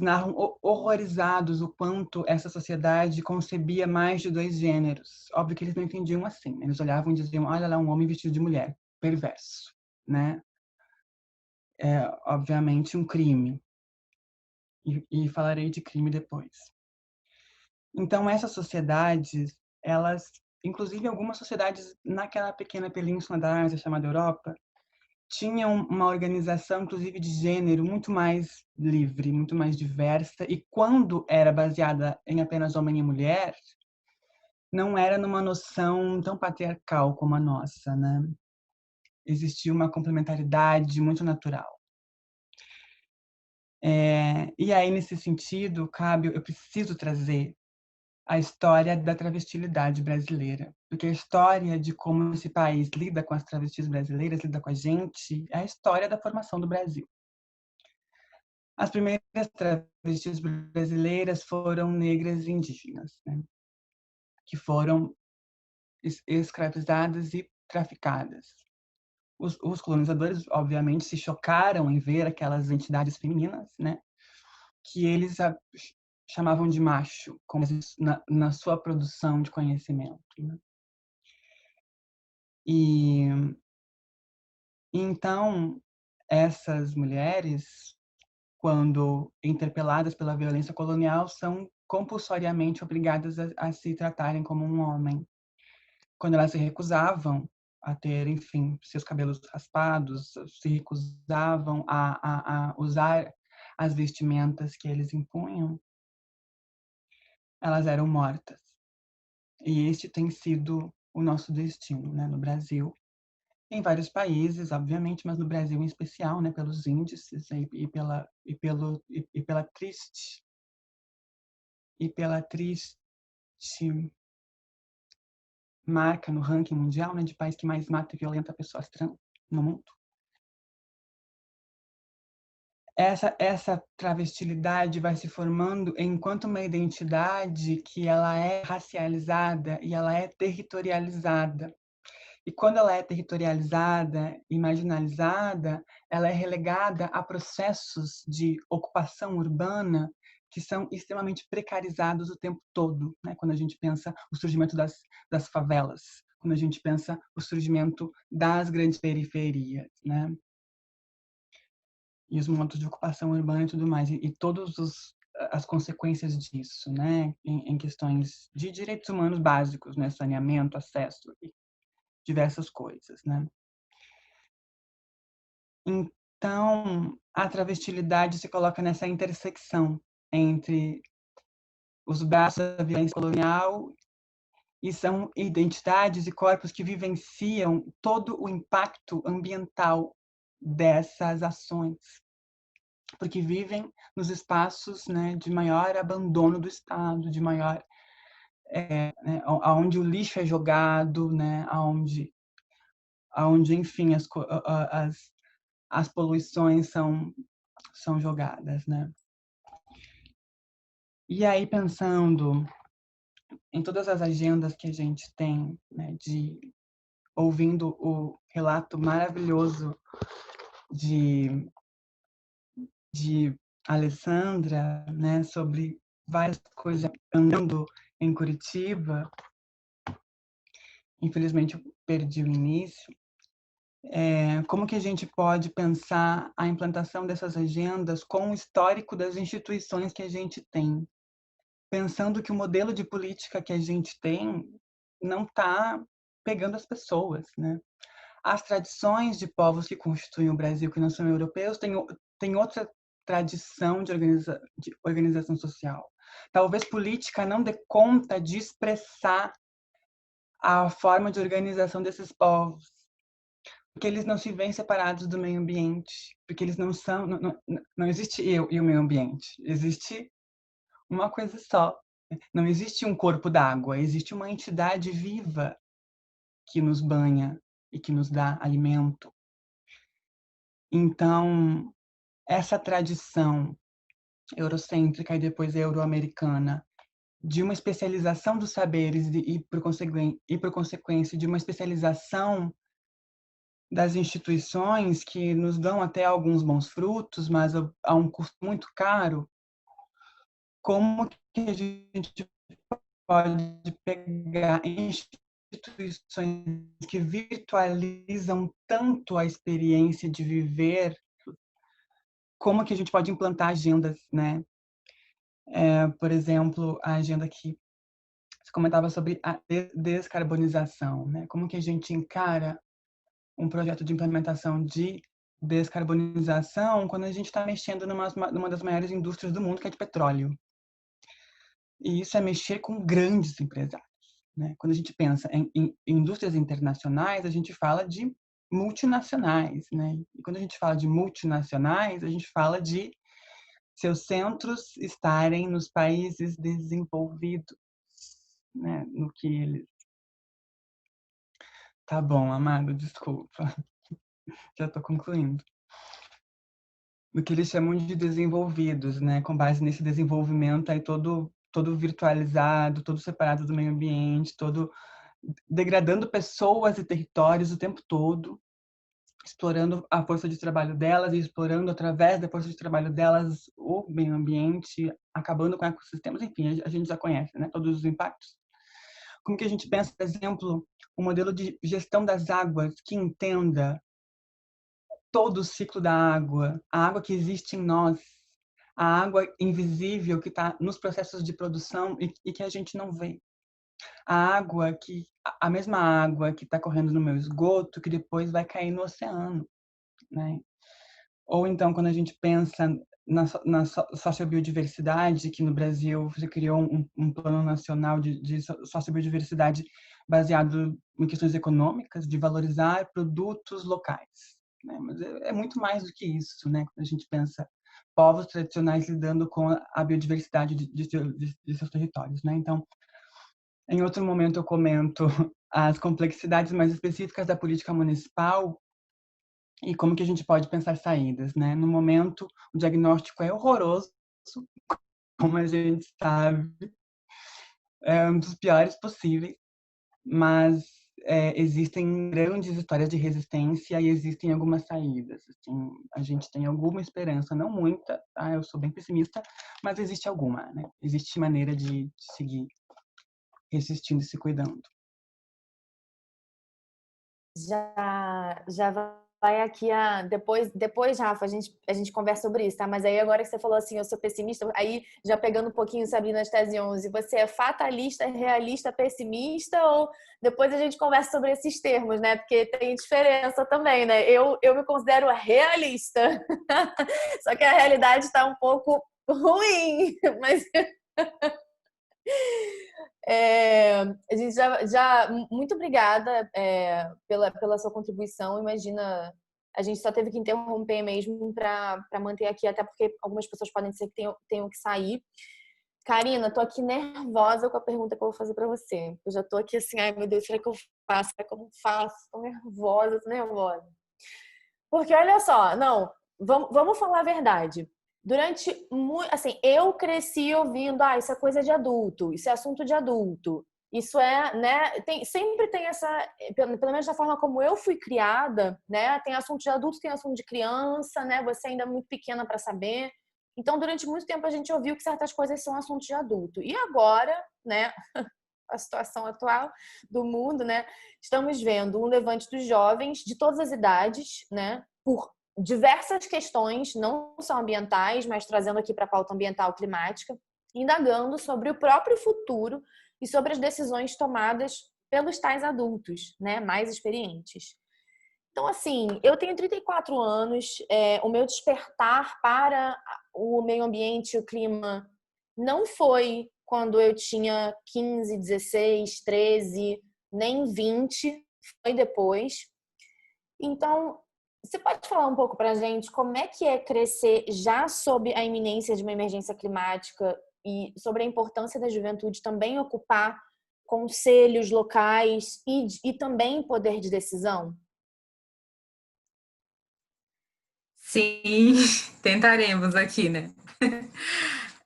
narram horrorizados o quanto essa sociedade concebia mais de 2 gêneros. Óbvio que eles não entendiam assim. Eles olhavam e diziam, olha lá, um homem vestido de mulher. Perverso, né? É, obviamente, um crime. E falarei de crime depois. Então, essas sociedades, elas, inclusive algumas sociedades naquela pequena península da Ásia chamada Europa, tinham uma organização, inclusive de gênero, muito mais livre, muito mais diversa, e quando era baseada em apenas homem e mulher, não era numa noção tão patriarcal como a nossa, né? Existia uma complementaridade muito natural. E aí, nesse sentido, eu preciso trazer a história da travestilidade brasileira. Porque a história de como esse país lida com as travestis brasileiras, lida com a gente, é a história da formação do Brasil. As primeiras travestis brasileiras foram negras e indígenas, né? Que foram escravizadas e traficadas. Os colonizadores, obviamente, se chocaram em ver aquelas entidades femininas, né? Que eles chamavam de macho, como na sua produção de conhecimento, né? E então essas mulheres, quando interpeladas pela violência colonial, são compulsoriamente obrigadas a se tratarem como um homem. Quando elas se recusavam a ter, enfim, seus cabelos raspados, se recusavam a usar as vestimentas que eles impunham, elas eram mortas. E este tem sido o nosso destino, né, no Brasil. em vários países, obviamente, mas no Brasil em especial, né, pelos índices pela triste marca no ranking mundial, né, de país que mais mata e violenta pessoas trans no mundo. Essa travestilidade vai se formando enquanto uma identidade que ela é racializada e ela é territorializada. E quando ela é territorializada e marginalizada, ela é relegada a processos de ocupação urbana que são extremamente precarizados o tempo todo, né? Quando a gente pensa o surgimento das favelas, quando a gente pensa o surgimento das grandes periferias, né? E os momentos de ocupação urbana e tudo mais, e todas as consequências disso, né? Em questões de direitos humanos básicos, né? Saneamento, acesso e diversas coisas, né? Então, a travestilidade se coloca nessa intersecção entre os braços da violência colonial e são identidades e corpos que vivenciam todo o impacto ambiental dessas ações, porque vivem nos espaços, né, de maior abandono do Estado, de maior, né, onde o lixo é jogado, né, aonde, enfim, as poluições são jogadas, né? E aí, pensando em todas as agendas que a gente tem, né, ouvindo o relato maravilhoso de Alessandra, né, sobre várias coisas andando em Curitiba, infelizmente eu perdi o início. Como que a gente pode pensar a implantação dessas agendas com o histórico das instituições que a gente tem, pensando que o modelo de política que a gente tem não está pegando as pessoas, né? As tradições de povos que constituem o Brasil, que não são europeus, têm outra tradição de organização social. Talvez política não dê conta de expressar a forma de organização desses povos, porque eles não se veem separados do meio ambiente, porque eles não são, não existe eu e o meio ambiente, existe uma coisa só. Não existe um corpo d'água, existe uma entidade viva que nos banha e que nos dá alimento. Então, essa tradição eurocêntrica e depois euro-americana de uma especialização dos saberes e por consequência, de uma especialização das instituições que nos dão até alguns bons frutos, mas a um custo muito caro, como que a gente pode pegar instituições que virtualizam tanto a experiência de viver, como que a gente pode implantar agendas, né? Por exemplo, a agenda que você comentava sobre a descarbonização, né? Como que a gente encara um projeto de implementação de descarbonização quando a gente está mexendo numa das maiores indústrias do mundo, que é de petróleo. E isso é mexer com grandes empresários, né? Quando a gente pensa em indústrias internacionais, a gente fala de multinacionais, né? E quando a gente fala de multinacionais, a gente fala de seus centros estarem nos países desenvolvidos, né? No que eles... Tá bom, amado, desculpa. Já estou concluindo. No que eles chamam de desenvolvidos, né? Com base nesse desenvolvimento aí todo virtualizado, todo separado do meio ambiente, todo degradando pessoas e territórios o tempo todo, explorando a força de trabalho delas e explorando através da força de trabalho delas o meio ambiente, acabando com ecossistemas, enfim, a gente já conhece, né? Todos os impactos. Como que a gente pensa, por exemplo, um modelo de gestão das águas que entenda todo o ciclo da água, a água que existe em nós, a água invisível que está nos processos de produção e que a gente não vê. A mesma água que está correndo no meu esgoto, que depois vai cair no oceano, né? Ou então, quando a gente pensa na sociobiodiversidade, que no Brasil se criou um plano nacional de sociobiodiversidade baseado em questões econômicas, de valorizar produtos locais, né? Mas é muito mais do que isso, né? Quando a gente pensa povos tradicionais lidando com a biodiversidade de seus territórios, né? Então, em outro momento eu comento as complexidades mais específicas da política municipal e como que a gente pode pensar saídas, né? No momento, o diagnóstico é horroroso, como a gente sabe, é um dos piores possíveis, mas existem grandes histórias de resistência e existem algumas saídas. Assim, a gente tem alguma esperança, não muita, tá? Eu sou bem pessimista, mas existe alguma, né? Existe maneira de seguir resistindo e se cuidando. Já vai aqui depois, Rafa, a gente conversa sobre isso, tá? Mas aí agora que você falou assim, eu sou pessimista, aí já pegando um pouquinho, Sabrina Tese 11, você é fatalista, realista, pessimista, ou depois a gente conversa sobre esses termos, né? Porque tem diferença também, né? Eu me considero realista, só que a realidade está um pouco ruim, mas a gente muito obrigada pela sua contribuição. Imagina, a gente só teve que interromper mesmo para manter aqui, até porque algumas pessoas podem ser que tenham que sair. Karina, tô aqui nervosa com a pergunta que eu vou fazer para você. Eu já tô aqui assim, ai meu Deus, será que eu faço? Será que eu não faço? Tô nervosa. Porque olha só, não, vamos falar a verdade. Assim, eu cresci ouvindo, isso é coisa de adulto, isso é assunto de adulto. Isso né, sempre tem essa, pelo menos da forma como eu fui criada, né, tem assunto de adulto, tem assunto de criança, né, você ainda é muito pequena para saber. Então, durante muito tempo a gente ouviu que certas coisas são assuntos de adulto. E agora, né, a situação atual do mundo, né, estamos vendo um levante dos jovens de todas as idades, né, por diversas questões, não só ambientais, mas trazendo aqui para a pauta ambiental climática, indagando sobre o próprio futuro e sobre as decisões tomadas pelos tais adultos, né, mais experientes. Então, assim, eu tenho 34 anos, o meu despertar para o meio ambiente e o clima não foi quando eu tinha 15, 16, 13, nem 20, foi depois. Então, você pode falar um pouco para a gente como é que é crescer já sob a iminência de uma emergência climática e sobre a importância da juventude também ocupar conselhos locais e também poder de decisão? Sim, tentaremos aqui, né?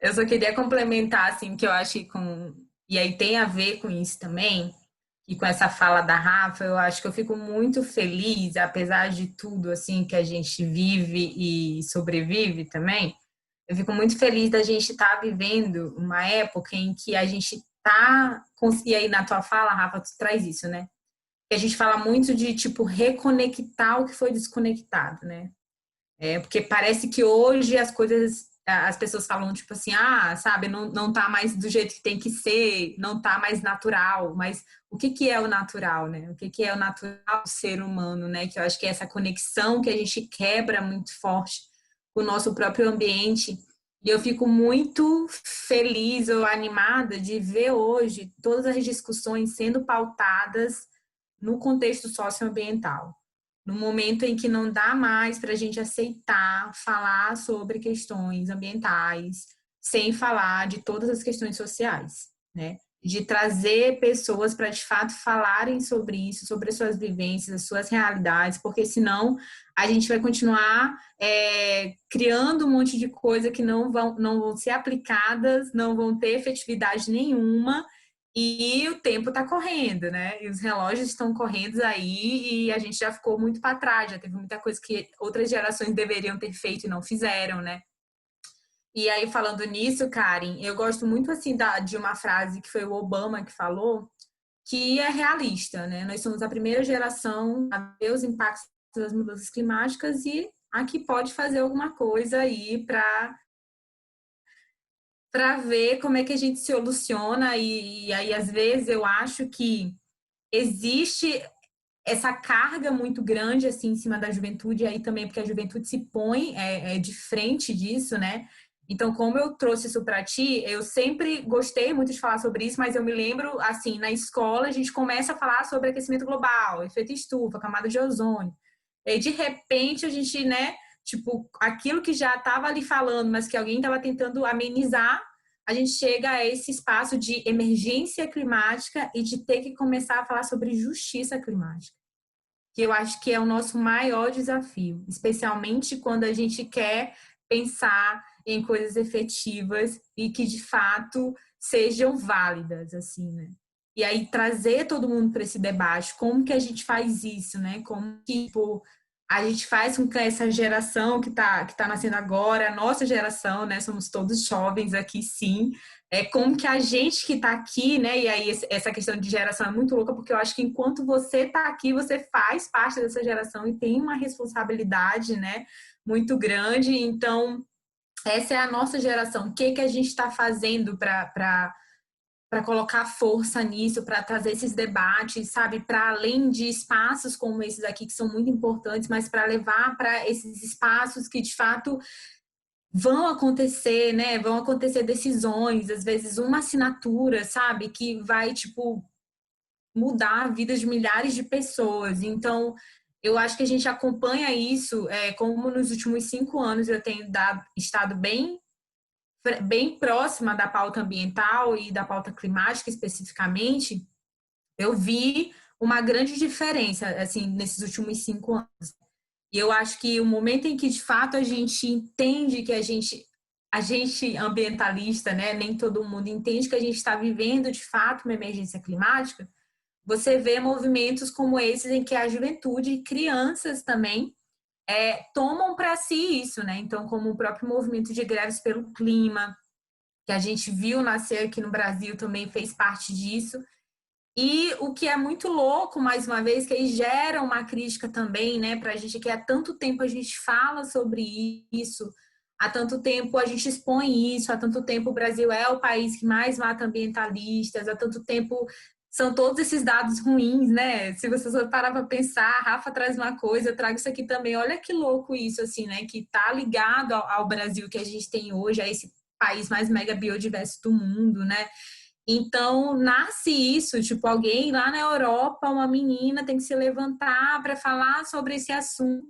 Eu só queria complementar, assim, que eu acho que e aí tem a ver com isso também, e com essa fala da Rafa, eu acho que eu fico muito feliz, apesar de tudo, assim, que a gente vive e sobrevive também, eu fico muito feliz da gente estar vivendo uma época em que a gente tá, e aí na tua fala, Rafa, tu traz isso, né? Que a gente fala muito de, tipo, reconectar o que foi desconectado, né? Porque parece que hoje as pessoas falam tipo assim, sabe, não tá mais do jeito que tem que ser, não tá mais natural, mas o que que é o natural, né? O que que é o natural do ser humano, né? Que eu acho que é essa conexão que a gente quebra muito forte com o nosso próprio ambiente. E eu fico muito feliz ou animada de ver hoje todas as discussões sendo pautadas no contexto socioambiental, no momento em que não dá mais para a gente aceitar falar sobre questões ambientais sem falar de todas as questões sociais, né? De trazer pessoas para de fato falarem sobre isso, sobre as suas vivências, as suas realidades, porque senão a gente vai continuar criando um monte de coisa que não vão ser aplicadas, não vão ter efetividade nenhuma. E o tempo está correndo, né? E os relógios estão correndo aí e a gente já ficou muito para trás, já teve muita coisa que outras gerações deveriam ter feito e não fizeram, né? E aí, falando nisso, Karen, eu gosto muito assim de uma frase que foi o Obama que falou, que é realista, né? Nós somos a primeira geração a ver os impactos das mudanças climáticas e a que pode fazer alguma coisa aí para ver como é que a gente soluciona e aí às vezes eu acho que existe essa carga muito grande assim em cima da juventude aí também porque a juventude se põe de frente disso, né? Então, como eu trouxe isso para ti, eu sempre gostei muito de falar sobre isso, mas eu me lembro, assim, na escola a gente começa a falar sobre aquecimento global, efeito estufa, camada de ozônio. E de repente a gente, né, tipo, aquilo que já estava ali falando, mas que alguém estava tentando amenizar, a gente chega a esse espaço de emergência climática e de ter que começar a falar sobre justiça climática, que eu acho que é o nosso maior desafio, especialmente quando a gente quer pensar em coisas efetivas e que de fato sejam válidas, assim, né? E aí trazer todo mundo para esse debate, como que a gente faz isso, né? Como que, tipo, a gente faz com que essa geração que tá nascendo agora, a nossa geração, né? Somos todos jovens aqui, sim. Como que a gente que está aqui, né? E aí essa questão de geração é muito louca, porque eu acho que enquanto você está aqui, você faz parte dessa geração e tem uma responsabilidade, né? Muito grande. Então, essa é a nossa geração. O que que a gente está fazendo para colocar força nisso, para trazer esses debates, sabe, para além de espaços como esses aqui que são muito importantes, mas para levar para esses espaços que de fato vão acontecer, né? Vão acontecer decisões, às vezes uma assinatura, sabe, que vai tipo mudar a vida de milhares de pessoas. Então, eu acho que a gente acompanha isso, como nos últimos 5 anos eu tenho estado bem próxima da pauta ambiental e da pauta climática especificamente, eu vi uma grande diferença, assim, nesses últimos 5 anos. E eu acho que o momento em que, de fato, a gente entende que a gente ambientalista, né, nem todo mundo entende que a gente está vivendo, de fato, uma emergência climática, você vê movimentos como esses em que a juventude e crianças também tomam para si isso, né? Então, como o próprio movimento de greves pelo clima, que a gente viu nascer aqui no Brasil, também fez parte disso. E o que é muito louco, mais uma vez, que aí gera uma crítica também, né, para a gente, que há tanto tempo a gente fala sobre isso, há tanto tempo a gente expõe isso, há tanto tempo o Brasil é o país que mais mata ambientalistas, há tanto tempo são todos esses dados ruins, né? Se você só parar para pensar, a Rafa traz uma coisa, eu trago isso aqui também. Olha que louco isso, assim, né? Que tá ligado ao Brasil que a gente tem hoje, a esse país mais mega biodiverso do mundo, né? Então, nasce isso, tipo, alguém lá na Europa, uma menina tem que se levantar para falar sobre esse assunto,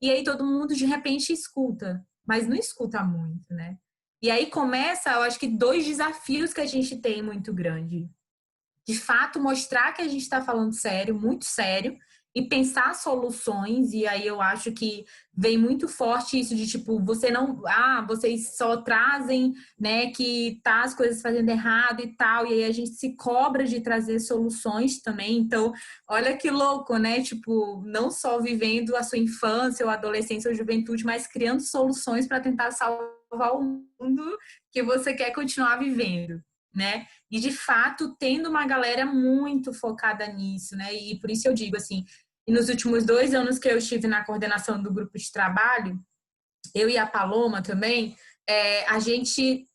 e aí todo mundo de repente escuta, mas não escuta muito, né? E aí começa, eu acho que 2 desafios que a gente tem muito grande. De fato, mostrar que a gente está falando sério, muito sério, e pensar soluções, e aí eu acho que vem muito forte isso de tipo, vocês só trazem, né, que tá as coisas fazendo errado e tal, e aí a gente se cobra de trazer soluções também. Então, olha que louco, né? Tipo, não só vivendo a sua infância ou adolescência ou juventude, mas criando soluções para tentar salvar o mundo que você quer continuar vivendo, né? E de fato tendo uma galera muito focada nisso, né? E por isso eu digo assim, e nos últimos 2 anos que eu estive na coordenação do grupo de trabalho, eu e a Paloma também, a gente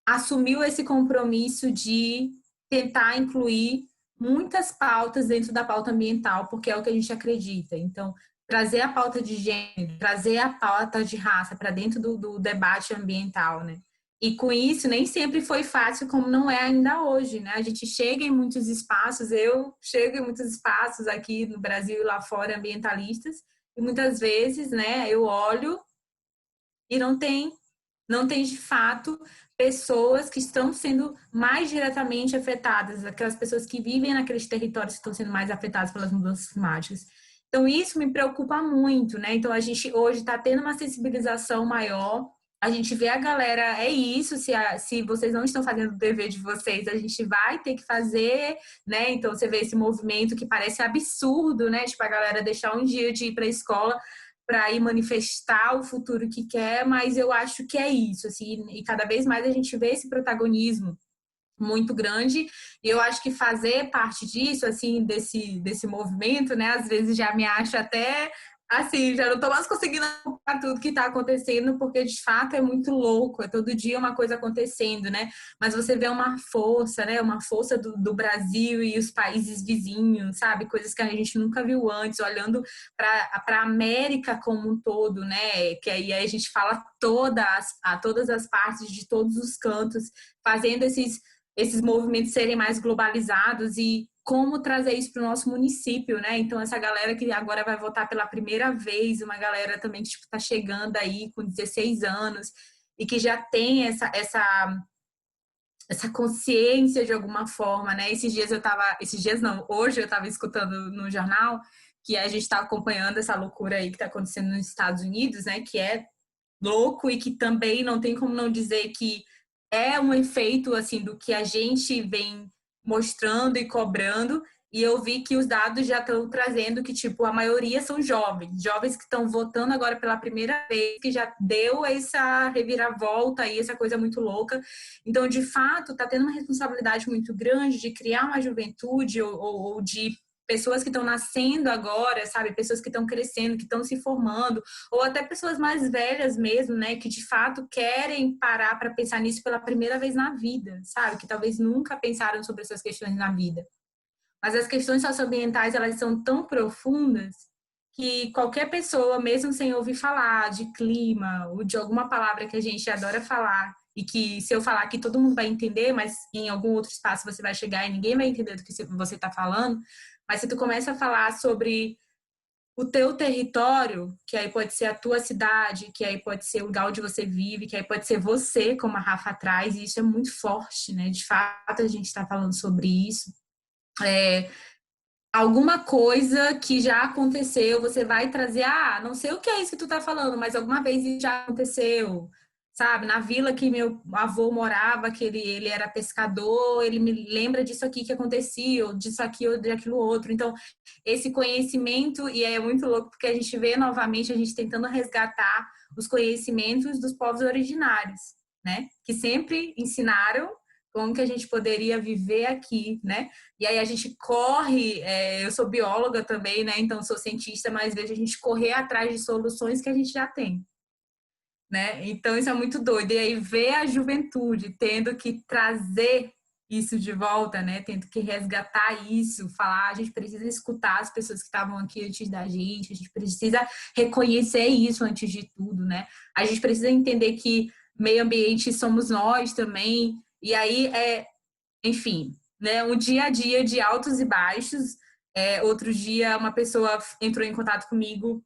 assumiu esse compromisso de tentar incluir muitas pautas dentro da pauta ambiental, porque é o que a gente acredita. Então, trazer a pauta de gênero, trazer a pauta de raça para dentro do debate ambiental, né? E com isso, nem sempre foi fácil, como não é ainda hoje, né? A gente chega em muitos espaços, eu chego em muitos espaços aqui no Brasil e lá fora, ambientalistas, e muitas vezes, né, eu olho e não tem de fato pessoas que estão sendo mais diretamente afetadas, aquelas pessoas que vivem naqueles territórios que estão sendo mais afetadas pelas mudanças climáticas. Então, isso me preocupa muito, né? Então, a gente hoje está tendo uma sensibilização maior, a gente vê a galera, é isso, se vocês não estão fazendo o dever de vocês, a gente vai ter que fazer, né? Então, você vê esse movimento que parece absurdo, né? Tipo, a galera deixar um dia de ir para a escola para ir manifestar o futuro que quer, mas eu acho que é isso, assim, e cada vez mais a gente vê esse protagonismo muito grande, e eu acho que fazer parte disso, assim, desse movimento, né, às vezes já me acho até assim, já não tô mais conseguindo acompanhar tudo que tá acontecendo, porque de fato é muito louco, é todo dia uma coisa acontecendo, né? Mas você vê uma força, né? Uma força do Brasil e os países vizinhos, sabe? Coisas que a gente nunca viu antes, olhando para a América como um todo, né? Que aí a gente fala todas as partes de todos os cantos, fazendo esses movimentos serem mais globalizados e como trazer isso para o nosso município, né? Então, essa galera que agora vai votar pela primeira vez, uma galera também que está chegando aí com 16 anos e que já tem essa consciência de alguma forma, né? Hoje eu estava escutando no jornal que a gente está acompanhando essa loucura aí que está acontecendo nos Estados Unidos, né? Que é louco e que também não tem como não dizer que é um efeito assim do que a gente vem mostrando e cobrando. E eu vi que os dados já estão trazendo que, tipo, a maioria são jovens que estão votando agora pela primeira vez, que já deu essa reviravolta aí, essa coisa muito louca. Então, de fato, está tendo uma responsabilidade muito grande de criar uma juventude ou de pessoas que estão nascendo agora, sabe? Pessoas que estão crescendo, que estão se formando, ou até pessoas mais velhas mesmo, né? Que de fato querem parar para pensar nisso pela primeira vez na vida, sabe? Que talvez nunca pensaram sobre essas questões na vida. Mas as questões socioambientais, elas são tão profundas que qualquer pessoa, mesmo sem ouvir falar de clima ou de alguma palavra que a gente adora falar, e que se eu falar aqui todo mundo vai entender, mas em algum outro espaço você vai chegar e ninguém vai entender do que você está falando. Mas se tu começa a falar sobre o teu território, que aí pode ser a tua cidade, que aí pode ser o lugar onde você vive, que aí pode ser você, como a Rafa traz, e isso é muito forte, né? De fato, a gente está falando sobre isso. Alguma coisa que já aconteceu, você vai trazer, não sei o que é isso que tu tá falando, mas alguma vez isso já aconteceu, sabe? Na vila que meu avô morava, que ele era pescador, ele me lembra disso aqui que acontecia, ou disso aqui ou daquilo outro. Então, esse conhecimento, e é muito louco, porque a gente vê novamente a gente tentando resgatar os conhecimentos dos povos originários, né? Que sempre ensinaram como que a gente poderia viver aqui, né? E aí a gente corre, eu sou bióloga também, né? Então sou cientista, mas vejo a gente correr atrás de soluções que a gente já tem, né? Então isso é muito doido. E aí ver a juventude tendo que trazer isso de volta, né? Tendo que resgatar isso, falar, a gente precisa escutar as pessoas que estavam aqui antes da gente, a gente precisa reconhecer isso antes de tudo, né? A gente precisa entender que meio ambiente somos nós também. E aí enfim, né, um dia a dia de altos e baixos. Outro dia uma pessoa entrou em contato comigo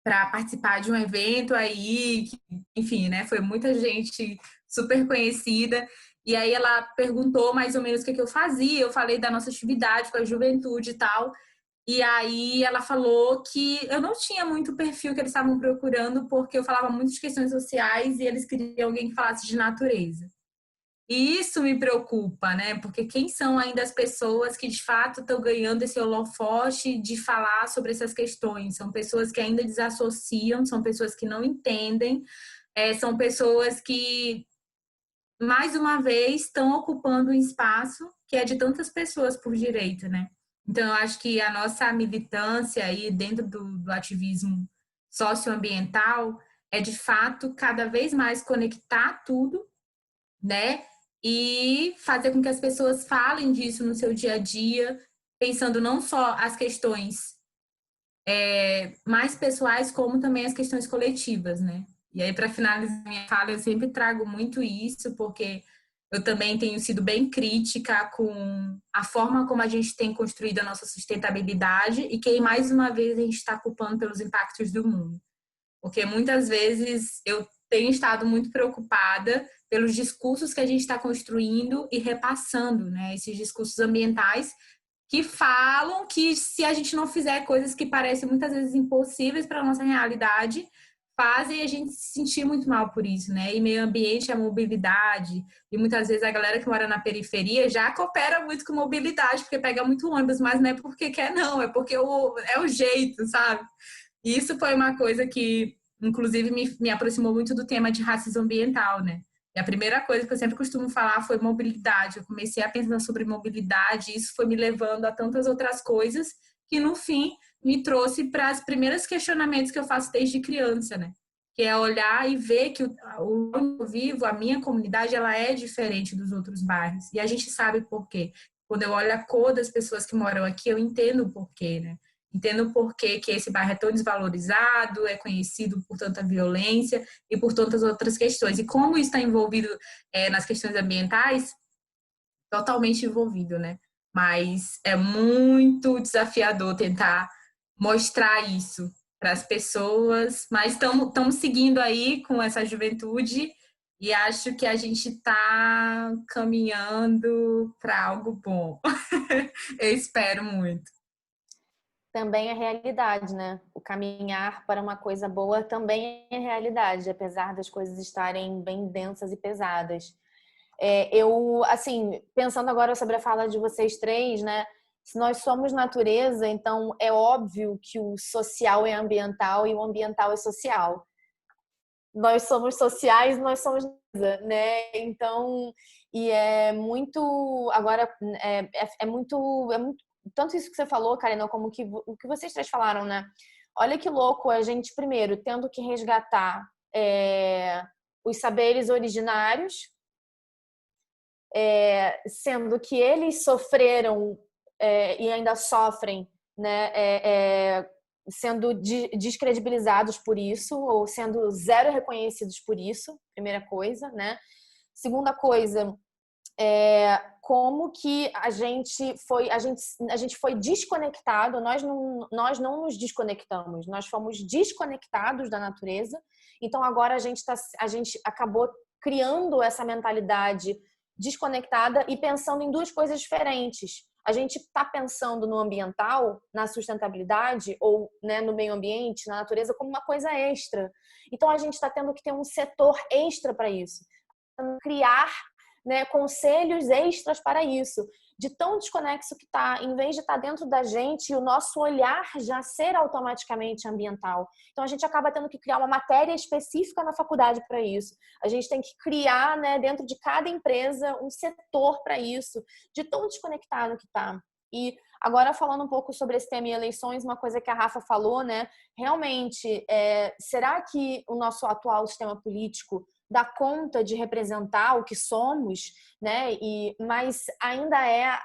para participar de um evento aí, enfim, né, foi muita gente super conhecida. E aí ela perguntou mais ou menos o que eu fazia. Eu falei da nossa atividade com a juventude e tal. E aí ela falou que eu não tinha muito o perfil que eles estavam procurando, porque eu falava muito de questões sociais e eles queriam alguém que falasse de natureza. E isso me preocupa, né? Porque quem são ainda as pessoas que de fato estão ganhando esse holofote de falar sobre essas questões? São pessoas que ainda desassociam, são pessoas que não entendem, são pessoas que, mais uma vez, estão ocupando um espaço que é de tantas pessoas por direito, né? Então, eu acho que a nossa militância aí dentro do ativismo socioambiental é, de fato, cada vez mais conectar tudo, né? E fazer com que as pessoas falem disso no seu dia a dia, pensando não só as questões mais pessoais, como também as questões coletivas, né? E aí, para finalizar minha fala, eu sempre trago muito isso, porque eu também tenho sido bem crítica com a forma como a gente tem construído a nossa sustentabilidade e que, mais uma vez, a gente está culpando pelos impactos do mundo. Porque muitas vezes eu tenho estado muito preocupada pelos discursos que a gente está construindo e repassando, né? Esses discursos ambientais que falam que se a gente não fizer coisas que parecem muitas vezes impossíveis para a nossa realidade, fazem a gente se sentir muito mal por isso, né? E meio ambiente é mobilidade, e muitas vezes a galera que mora na periferia já coopera muito com mobilidade, porque pega muito ônibus, mas não é porque quer, não, é porque é o jeito, sabe? E isso foi uma coisa que, inclusive, me aproximou muito do tema de racismo ambiental, né? E a primeira coisa que eu sempre costumo falar foi mobilidade. Eu comecei a pensar sobre mobilidade e isso foi me levando a tantas outras coisas que, no fim, me trouxe para os primeiros questionamentos que eu faço desde criança, né? Que é olhar e ver que o onde eu vivo, a minha comunidade, ela é diferente dos outros bairros. E a gente sabe por quê. Quando eu olho a cor das pessoas que moram aqui, eu entendo o porquê, né? Entendo o porquê que esse bairro é tão desvalorizado, é conhecido por tanta violência e por tantas outras questões. E como isso está envolvido nas questões ambientais, totalmente envolvido, né? Mas é muito desafiador tentar mostrar isso para as pessoas, mas estamos seguindo aí com essa juventude e acho que a gente está caminhando para algo bom. Eu espero muito. Também é realidade, né? O caminhar para uma coisa boa também é realidade, apesar das coisas estarem bem densas e pesadas. Eu, assim, pensando agora sobre a fala de vocês três, né? Se nós somos natureza, então é óbvio que o social é ambiental e o ambiental é social. Nós somos sociais, nós somos natureza, né? Então, e é muito, agora, é muito tanto isso que você falou, Karina, como o que vocês três falaram, né? Olha que louco a gente, primeiro, tendo que resgatar os saberes originários, sendo que eles sofreram e ainda sofrem, né, sendo descredibilizados por isso ou sendo zero reconhecidos por isso, primeira coisa, né? Segunda coisa, como que a gente foi desconectado, nós não nos desconectamos, nós fomos desconectados da natureza, então agora a gente acabou criando essa mentalidade desconectada e pensando em duas coisas diferentes. A gente está pensando no ambiental, na sustentabilidade ou, né, no meio ambiente, na natureza, como uma coisa extra. Então a gente está tendo que ter um setor extra para isso, criar, né, conselhos extras para isso, de tão desconexo que está, em vez de estar dentro da gente, o nosso olhar já ser automaticamente ambiental. Então a gente acaba tendo que criar uma matéria específica na faculdade para isso. A gente tem que criar, né, dentro de cada empresa um setor para isso, de tão desconectado que está. E agora falando um pouco sobre esse tema e eleições, uma coisa que a Rafa falou, né? Realmente, será que o nosso atual sistema político dá conta de representar o que somos, né? Mas ainda é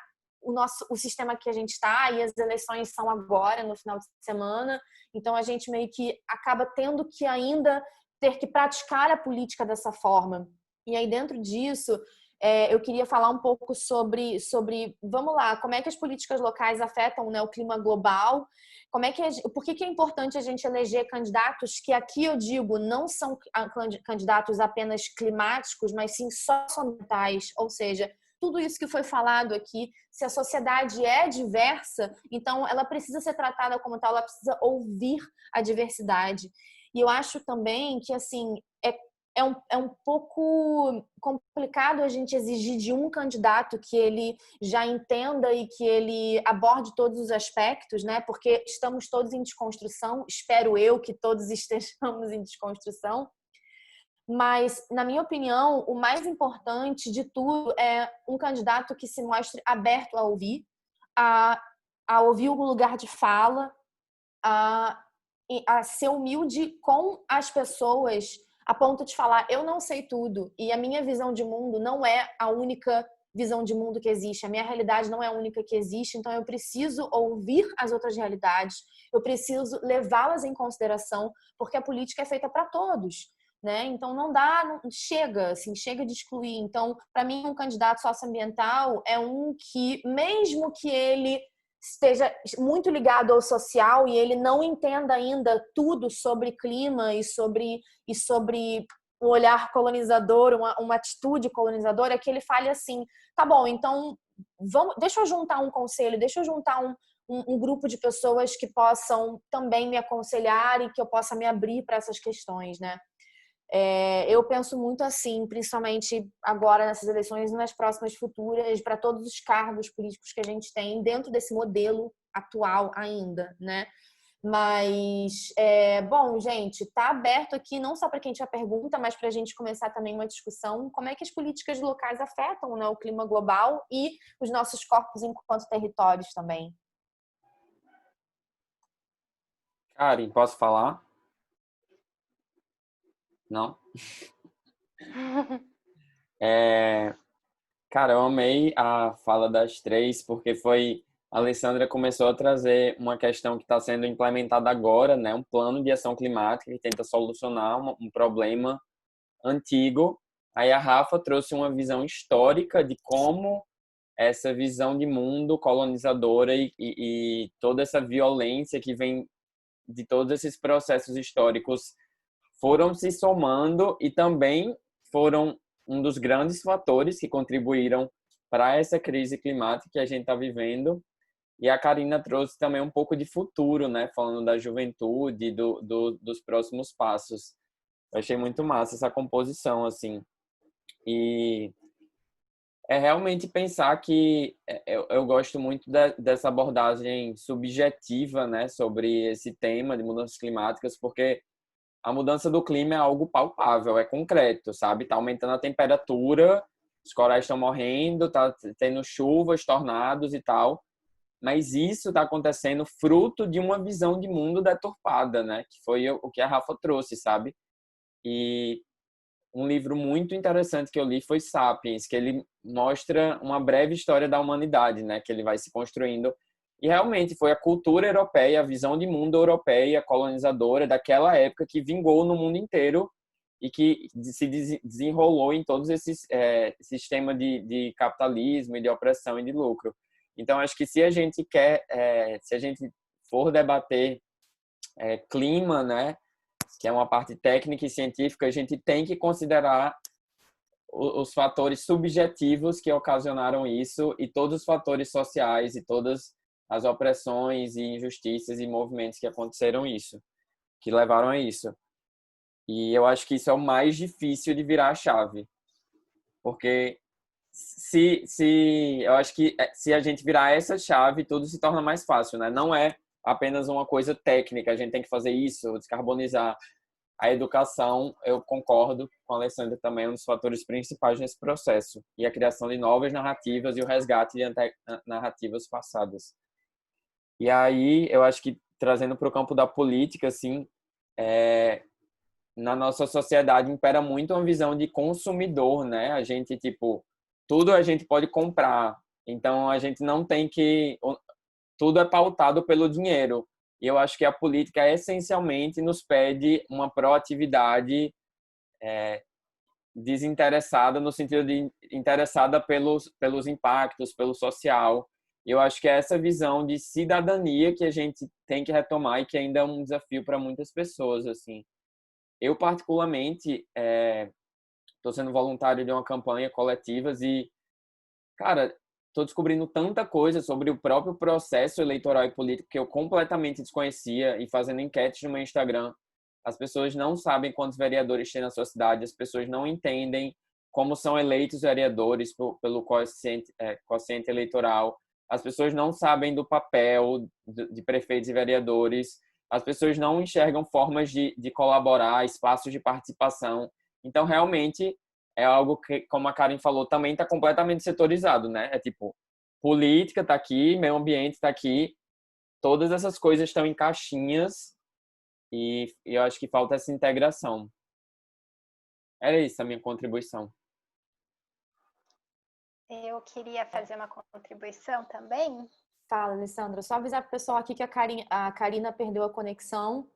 o sistema que a gente está, e as eleições são agora, no final de semana, então a gente meio que acaba tendo que ainda ter que praticar a política dessa forma. E aí, dentro disso, eu queria falar um pouco sobre, vamos lá, como é que as políticas locais afetam, né, o clima global, por que é importante a gente eleger candidatos que aqui eu digo não são candidatos apenas climáticos, mas sim socioambientais, ou seja, tudo isso que foi falado aqui, se a sociedade é diversa, então ela precisa ser tratada como tal, ela precisa ouvir a diversidade. E eu acho também que, assim, é um pouco complicado a gente exigir de um candidato que ele já entenda e que ele aborde todos os aspectos, né? Porque estamos todos em desconstrução, espero eu que todos estejamos em desconstrução. Mas, na minha opinião, o mais importante de tudo é um candidato que se mostre aberto a ouvir, a ouvir o lugar de fala, a ser humilde com as pessoas, a ponto de falar, eu não sei tudo e a minha visão de mundo não é a única visão de mundo que existe, a minha realidade não é a única que existe, então eu preciso ouvir as outras realidades, eu preciso levá-las em consideração, porque a política é feita para todos, né? Então chega de excluir. Então, para mim, um candidato socioambiental é um que, mesmo que ele esteja muito ligado ao social e ele não entenda ainda tudo sobre clima e sobre um olhar colonizador, uma atitude colonizadora, é que ele fale assim, tá bom, então deixa eu juntar um conselho, deixa eu juntar um grupo de pessoas que possam também me aconselhar e que eu possa me abrir para essas questões, né? Eu penso muito assim, principalmente agora nessas eleições e nas próximas futuras, para todos os cargos políticos que a gente tem dentro desse modelo atual ainda, né? Mas, bom, gente, está aberto aqui não só para quem tinha pergunta, mas para a gente começar também uma discussão como é que as políticas locais afetam, né, o clima global e os nossos corpos enquanto territórios também. Karen, posso falar? Não? Cara, eu amei a fala das três, porque a Alessandra começou a trazer uma questão que está sendo implementada agora, né? Um plano de ação climática que tenta solucionar um problema antigo. Aí a Rafa trouxe uma visão histórica de como essa visão de mundo colonizadora e toda essa violência que vem de todos esses processos históricos foram se somando e também foram um dos grandes fatores que contribuíram para essa crise climática que a gente está vivendo. E a Karina trouxe também um pouco de futuro, né? Falando da juventude, dos próximos passos. Eu achei muito massa essa composição, assim. E é realmente pensar que eu gosto muito dessa abordagem subjetiva, né? Sobre esse tema de mudanças climáticas, porque a mudança do clima é algo palpável, é concreto, sabe? Tá aumentando a temperatura, os corais estão morrendo, tá tendo chuvas, tornados e tal. Mas isso está acontecendo fruto de uma visão de mundo deturpada, né? Que foi o que a Rafa trouxe, sabe? E um livro muito interessante que eu li foi Sapiens, que ele mostra uma breve história da humanidade, né? Que ele vai se construindo. E realmente foi a cultura europeia, a visão de mundo europeia, colonizadora daquela época que vingou no mundo inteiro e que se desenrolou em todos esses sistemas de capitalismo e de opressão e de lucro. Então, acho que se a gente se a gente for debater clima, né, que é uma parte técnica e científica, a gente tem que considerar os fatores subjetivos que ocasionaram isso e todos os fatores sociais e todas as opressões e injustiças e movimentos que aconteceram isso, que levaram a isso. E eu acho que isso é o mais difícil de virar a chave, porque eu acho que se a gente virar essa chave, tudo se torna mais fácil, né? Não é apenas uma coisa técnica, a gente tem que fazer isso, descarbonizar. A educação, eu concordo com a Alessandra também, é um dos fatores principais nesse processo. E a criação de novas narrativas e o resgate de narrativas passadas. E aí, eu acho que, trazendo para o campo da política, assim, na nossa sociedade impera muito uma visão de consumidor, né? A gente, tipo, tudo a gente pode comprar. Então, a gente não tem que... Tudo é pautado pelo dinheiro. E eu acho que a política essencialmente nos pede uma proatividade desinteressada, no sentido de interessada pelos impactos, pelo social. E eu acho que é essa visão de cidadania que a gente tem que retomar e que ainda é um desafio para muitas pessoas, assim. Eu, particularmente, estou sendo voluntário de uma campanha coletivas e, cara, estou descobrindo tanta coisa sobre o próprio processo eleitoral e político que eu completamente desconhecia e fazendo enquetes no meu Instagram. As pessoas não sabem quantos vereadores tem na sua cidade, as pessoas não entendem como são eleitos vereadores pelo quociente eleitoral, as pessoas não sabem do papel de prefeitos e vereadores, as pessoas não enxergam formas de colaborar, espaços de participação. Então, realmente, é algo que, como a Karen falou, também está completamente setorizado, né? É tipo, política está aqui, meio ambiente está aqui, todas essas coisas estão em caixinhas e eu acho que falta essa integração. Era isso a minha contribuição. Eu queria fazer uma contribuição também. Fala, Alessandra. Só avisar pro pessoal aqui que a Karina perdeu a conexão.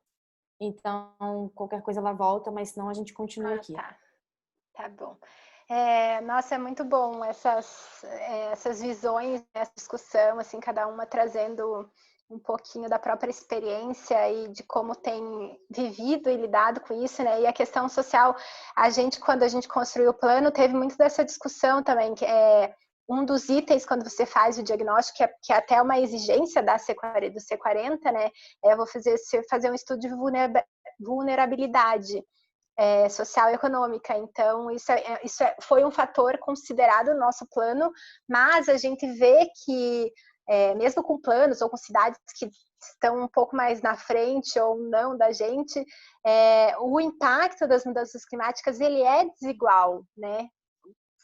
Então, qualquer coisa ela volta, mas senão a gente continua aqui. Tá bom. Nossa, é muito bom essas visões, essa discussão, assim, cada uma trazendo um pouquinho da própria experiência e de como tem vivido e lidado com isso, né? E a questão social, quando a gente construiu o plano, teve muito dessa discussão também, que é um dos itens quando você faz o diagnóstico, que é até uma exigência do C40, né? Fazer um estudo de vulnerabilidade social e econômica. Então, isso foi um fator considerado no nosso plano, mas a gente vê que, mesmo com planos ou com cidades que estão um pouco mais na frente ou não da gente, o impacto das mudanças climáticas ele é desigual, né?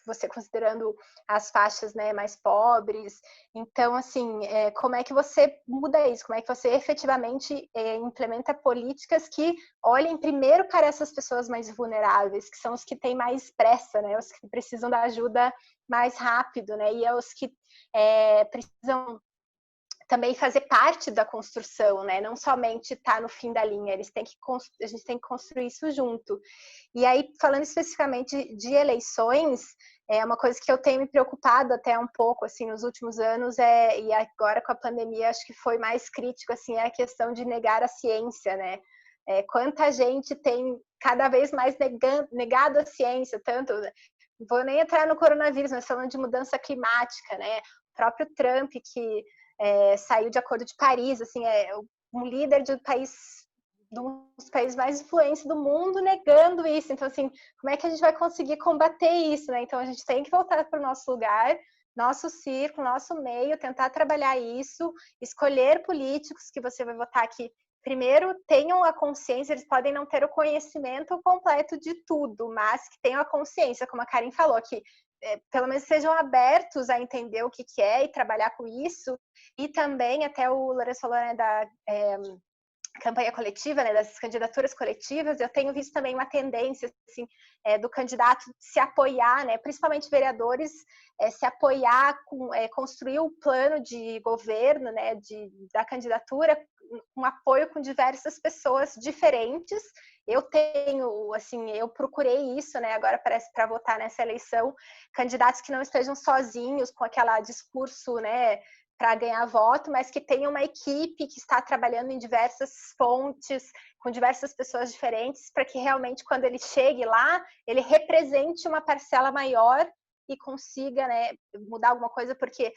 você considerando as faixas, né, mais pobres. Então, assim, como é que você muda isso? Como é que você efetivamente implementa políticas que olhem primeiro para essas pessoas mais vulneráveis, que são os que têm mais pressa, né, os que precisam da ajuda mais rápido, né, e é os que precisam também fazer parte da construção, né? Não somente estar no fim da linha, a gente tem que construir isso junto. E aí, falando especificamente de eleições, uma coisa que eu tenho me preocupado até um pouco, assim, nos últimos anos, e agora com a pandemia, acho que foi mais crítico, assim, é a questão de negar a ciência, né? Quanta gente tem cada vez mais negado a ciência, tanto... Não vou nem entrar no coronavírus, mas falando de mudança climática, né? O próprio Trump, que saiu de Acordo de Paris, assim, um líder de um dos países mais influentes do mundo negando isso. Então, assim, como é que a gente vai conseguir combater isso, né? Então, a gente tem que voltar para o nosso lugar, nosso círculo, nosso meio, tentar trabalhar isso, escolher políticos que você vai votar que, primeiro, tenham a consciência, eles podem não ter o conhecimento completo de tudo, mas que tenham a consciência, como a Karen falou, que pelo menos sejam abertos a entender o que é e trabalhar com isso. E também, até o Lourenço falou, né, da campanha coletiva, né, das candidaturas coletivas, eu tenho visto também uma tendência assim, do candidato se apoiar, né, principalmente vereadores, se apoiar, construir o plano de governo, né, da candidatura, um apoio com diversas pessoas diferentes. Eu tenho, assim, eu procurei isso, né, agora parece para votar nessa eleição, candidatos que não estejam sozinhos com aquele discurso, né, para ganhar voto, mas que tenham uma equipe que está trabalhando em diversas fontes, com diversas pessoas diferentes, para que realmente, quando ele chegue lá, ele represente uma parcela maior e consiga, né, mudar alguma coisa, porque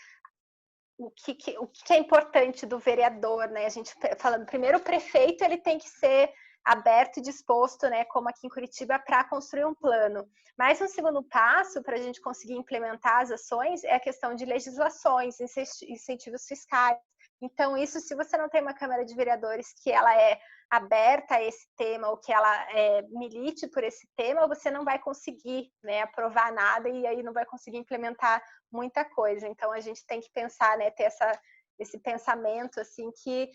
o que é importante do vereador, né? A gente falando, primeiro o prefeito ele tem que ser aberto e disposto, né, como aqui em Curitiba, para construir um plano. Mas um segundo passo para a gente conseguir implementar as ações é a questão de legislações, incentivos fiscais. Então, isso, se você não tem uma Câmara de Vereadores que ela é aberta a esse tema ou que ela milite por esse tema, você não vai conseguir, né, aprovar nada e aí não vai conseguir implementar muita coisa. Então, a gente tem que pensar, né, ter esse pensamento, assim, que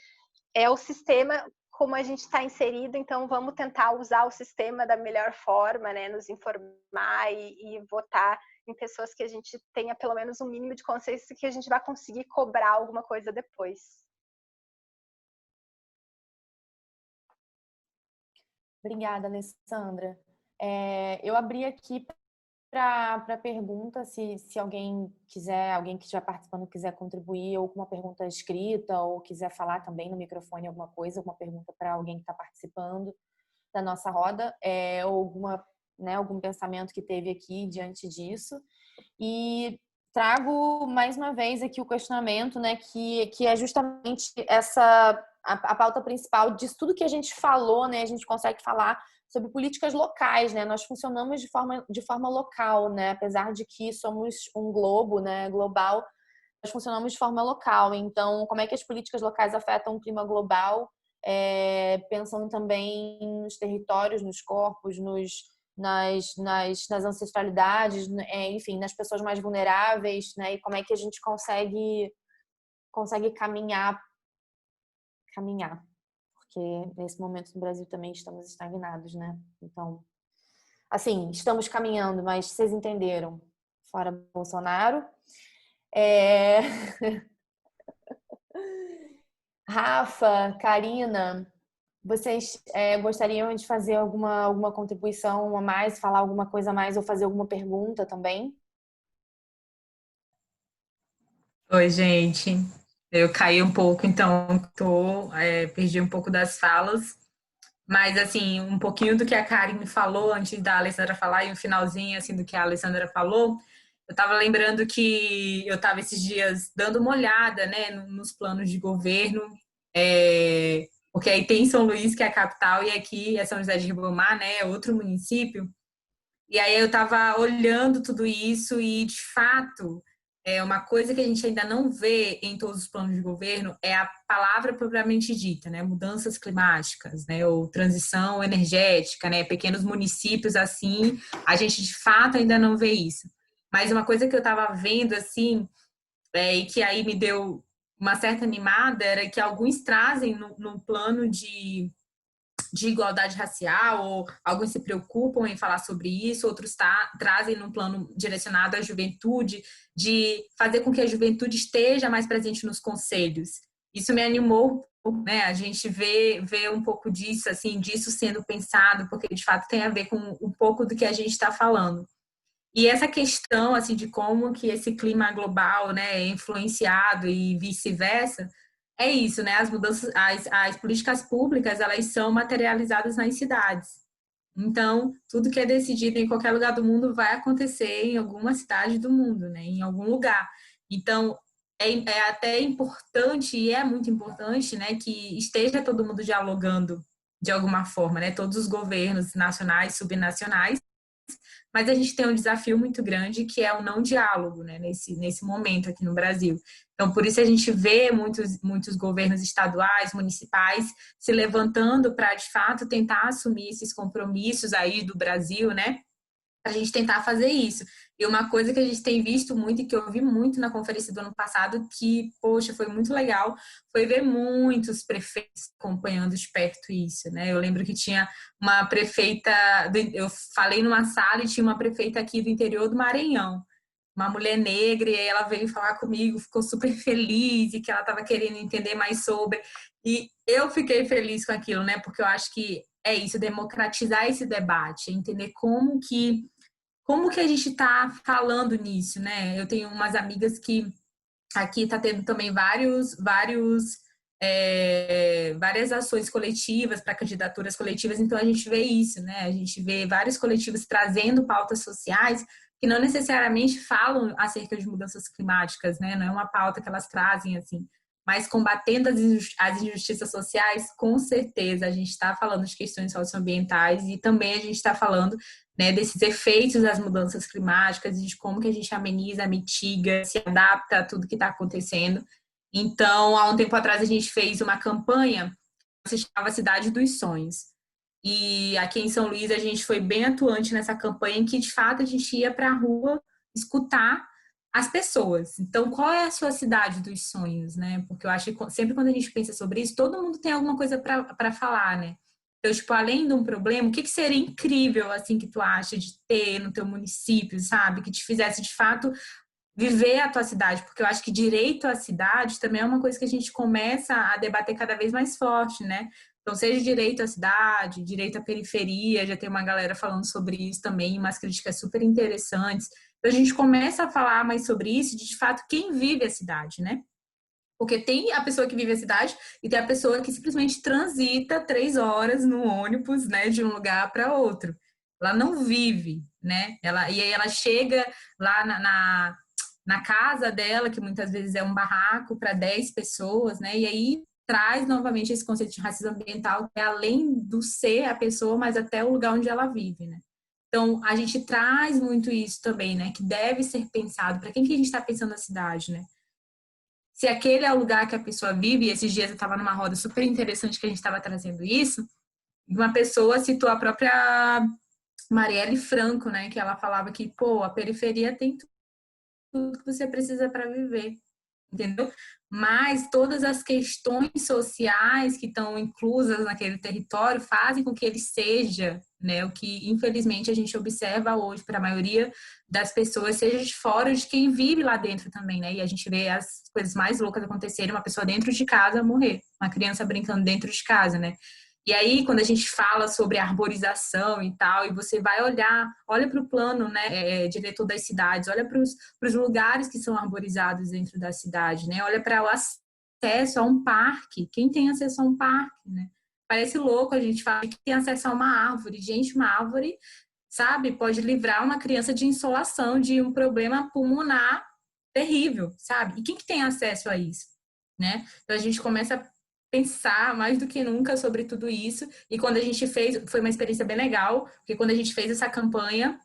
é o sistema como a gente está inserido, então vamos tentar usar o sistema da melhor forma, né, nos informar e votar em pessoas que a gente tenha pelo menos um mínimo de consciência que a gente vai conseguir cobrar alguma coisa depois. Obrigada, Alessandra. Eu abri aqui para pergunta, se alguém que estiver participando quiser contribuir ou com uma pergunta escrita ou quiser falar também no microfone alguma coisa, alguma pergunta para alguém que está participando da nossa roda, ou algum pensamento que teve aqui diante disso. E trago mais uma vez aqui o questionamento, né, que é justamente a pauta principal disso tudo que a gente falou, né, a gente consegue falar sobre políticas locais, né? Nós funcionamos de forma local, né? Apesar de que somos um globo, né, global, nós funcionamos de forma local. Então, como é que as políticas locais afetam o clima global? Pensando também nos territórios, nos corpos, nas ancestralidades, enfim, nas pessoas mais vulneráveis, né? E como é que a gente consegue caminhar, porque nesse momento no Brasil também estamos estagnados, né? Então, assim, estamos caminhando, mas vocês entenderam. Fora Bolsonaro. Rafa, Karina, vocês gostariam de fazer alguma contribuição a mais, falar alguma coisa a mais ou fazer alguma pergunta também? Oi, gente. Eu caí um pouco, então perdi um pouco das falas. Mas, assim, um pouquinho do que a Karen falou antes da Alessandra falar e um finalzinho, assim, do que a Alessandra falou, eu estava lembrando que eu estava esses dias dando uma olhada, né, nos planos de governo, porque aí tem São Luís, que é a capital, e aqui é São José de Ribamar, né, é outro município. E aí eu estava olhando tudo isso e, de fato, uma coisa que a gente ainda não vê em todos os planos de governo é a palavra propriamente dita, né? Mudanças climáticas, né? Ou transição energética, né? Pequenos municípios assim, a gente de fato ainda não vê isso. Mas uma coisa que eu estava vendo, assim, e que aí me deu uma certa animada, era que alguns trazem no plano de igualdade racial, ou alguns se preocupam em falar sobre isso, outros trazem num plano direcionado à juventude, de fazer com que a juventude esteja mais presente nos conselhos. Isso me animou, né? A gente vê um pouco disso, assim, disso sendo pensado, porque de fato tem a ver com um pouco do que a gente está falando. E essa questão, assim, de como que esse clima global, né, é influenciado e vice-versa, é isso, né? As mudanças, as políticas públicas, elas são materializadas nas cidades. Então, tudo que é decidido em qualquer lugar do mundo vai acontecer em alguma cidade do mundo, né? Em algum lugar. Então, é até importante, e é muito importante, né, que esteja todo mundo dialogando de alguma forma, né? Todos os governos nacionais, subnacionais, mas a gente tem um desafio muito grande que é o não diálogo, né, nesse momento aqui no Brasil. Então, por isso a gente vê muitos governos estaduais, municipais, se levantando para, de fato, tentar assumir esses compromissos aí do Brasil, né, para a gente tentar fazer isso. E uma coisa que a gente tem visto muito e que eu vi muito na conferência do ano passado, que, poxa, foi muito legal, foi ver muitos prefeitos acompanhando de perto isso, né? Eu lembro que tinha uma prefeita, eu falei numa sala e tinha uma prefeita aqui do interior do Maranhão, uma mulher negra, e aí ela veio falar comigo, ficou super feliz e que ela estava querendo entender mais sobre. E eu fiquei feliz com aquilo, né? Porque eu acho que é isso, democratizar esse debate, entender como que a gente está falando nisso, né? Eu tenho umas amigas que aqui está tendo também várias ações coletivas para candidaturas coletivas, então a gente vê isso, né? A gente vê vários coletivos trazendo pautas sociais que não necessariamente falam acerca de mudanças climáticas, né? Não é uma pauta que elas trazem assim, mas combatendo as injustiças sociais, com certeza a gente está falando de questões socioambientais e também a gente está falando, né, desses efeitos das mudanças climáticas e de como que a gente ameniza, mitiga, se adapta a tudo que está acontecendo. Então, há um tempo atrás a gente fez uma campanha que se chamava Cidade dos Sonhos. E aqui em São Luís a gente foi bem atuante nessa campanha em que, de fato, a gente ia para a rua escutar as pessoas. Então, qual é a sua cidade dos sonhos, né? Porque eu acho que sempre quando a gente pensa sobre isso, todo mundo tem alguma coisa para falar, né? Então, tipo, além de um problema, o que seria incrível, assim, que tu acha de ter no teu município, sabe? Que te fizesse, de fato, viver a tua cidade, porque eu acho que direito à cidade também é uma coisa que a gente começa a debater cada vez mais forte, né? Então, seja direito à cidade, direito à periferia, já tem uma galera falando sobre isso também, umas críticas super interessantes. Então, a gente começa a falar mais sobre isso, de fato, quem vive a cidade, né? Porque tem a pessoa que vive a cidade e tem a pessoa que simplesmente transita 3 horas no ônibus, né, de um lugar para outro. Ela não vive, né? E aí ela chega lá na casa dela, que muitas vezes é um barraco para 10 pessoas, né? E aí traz novamente esse conceito de racismo ambiental, que é além do ser a pessoa, mas até o lugar onde ela vive, né? Então, a gente traz muito isso também, né? Que deve ser pensado. Para quem que a gente está pensando na cidade, né? Se aquele é o lugar que a pessoa vive, e esses dias eu estava numa roda super interessante que a gente estava trazendo isso, uma pessoa citou a própria Marielle Franco, né? Que ela falava que, pô, a periferia tem tudo que você precisa para viver, entendeu? Mas todas as questões sociais que estão inclusas naquele território fazem com que ele seja, né, o que infelizmente a gente observa hoje para a maioria das pessoas, seja de fora de quem vive lá dentro também, né? E a gente vê as coisas mais loucas acontecerem, uma pessoa dentro de casa morrer, uma criança brincando dentro de casa, né? E aí, quando a gente fala sobre arborização e tal, e você vai olha para o plano, né, diretor das cidades, olha para os lugares que são arborizados dentro da cidade, né? Olha para o acesso a um parque. Quem tem acesso a um parque, né? Parece louco a gente falar que tem acesso a uma árvore. Gente, uma árvore, sabe, pode livrar uma criança de insolação, de um problema pulmonar terrível, sabe? E quem que tem acesso a isso, né? Então a gente começa a pensar mais do que nunca sobre tudo isso. E quando a gente fez, foi uma experiência bem legal, porque quando a gente fez essa campanha,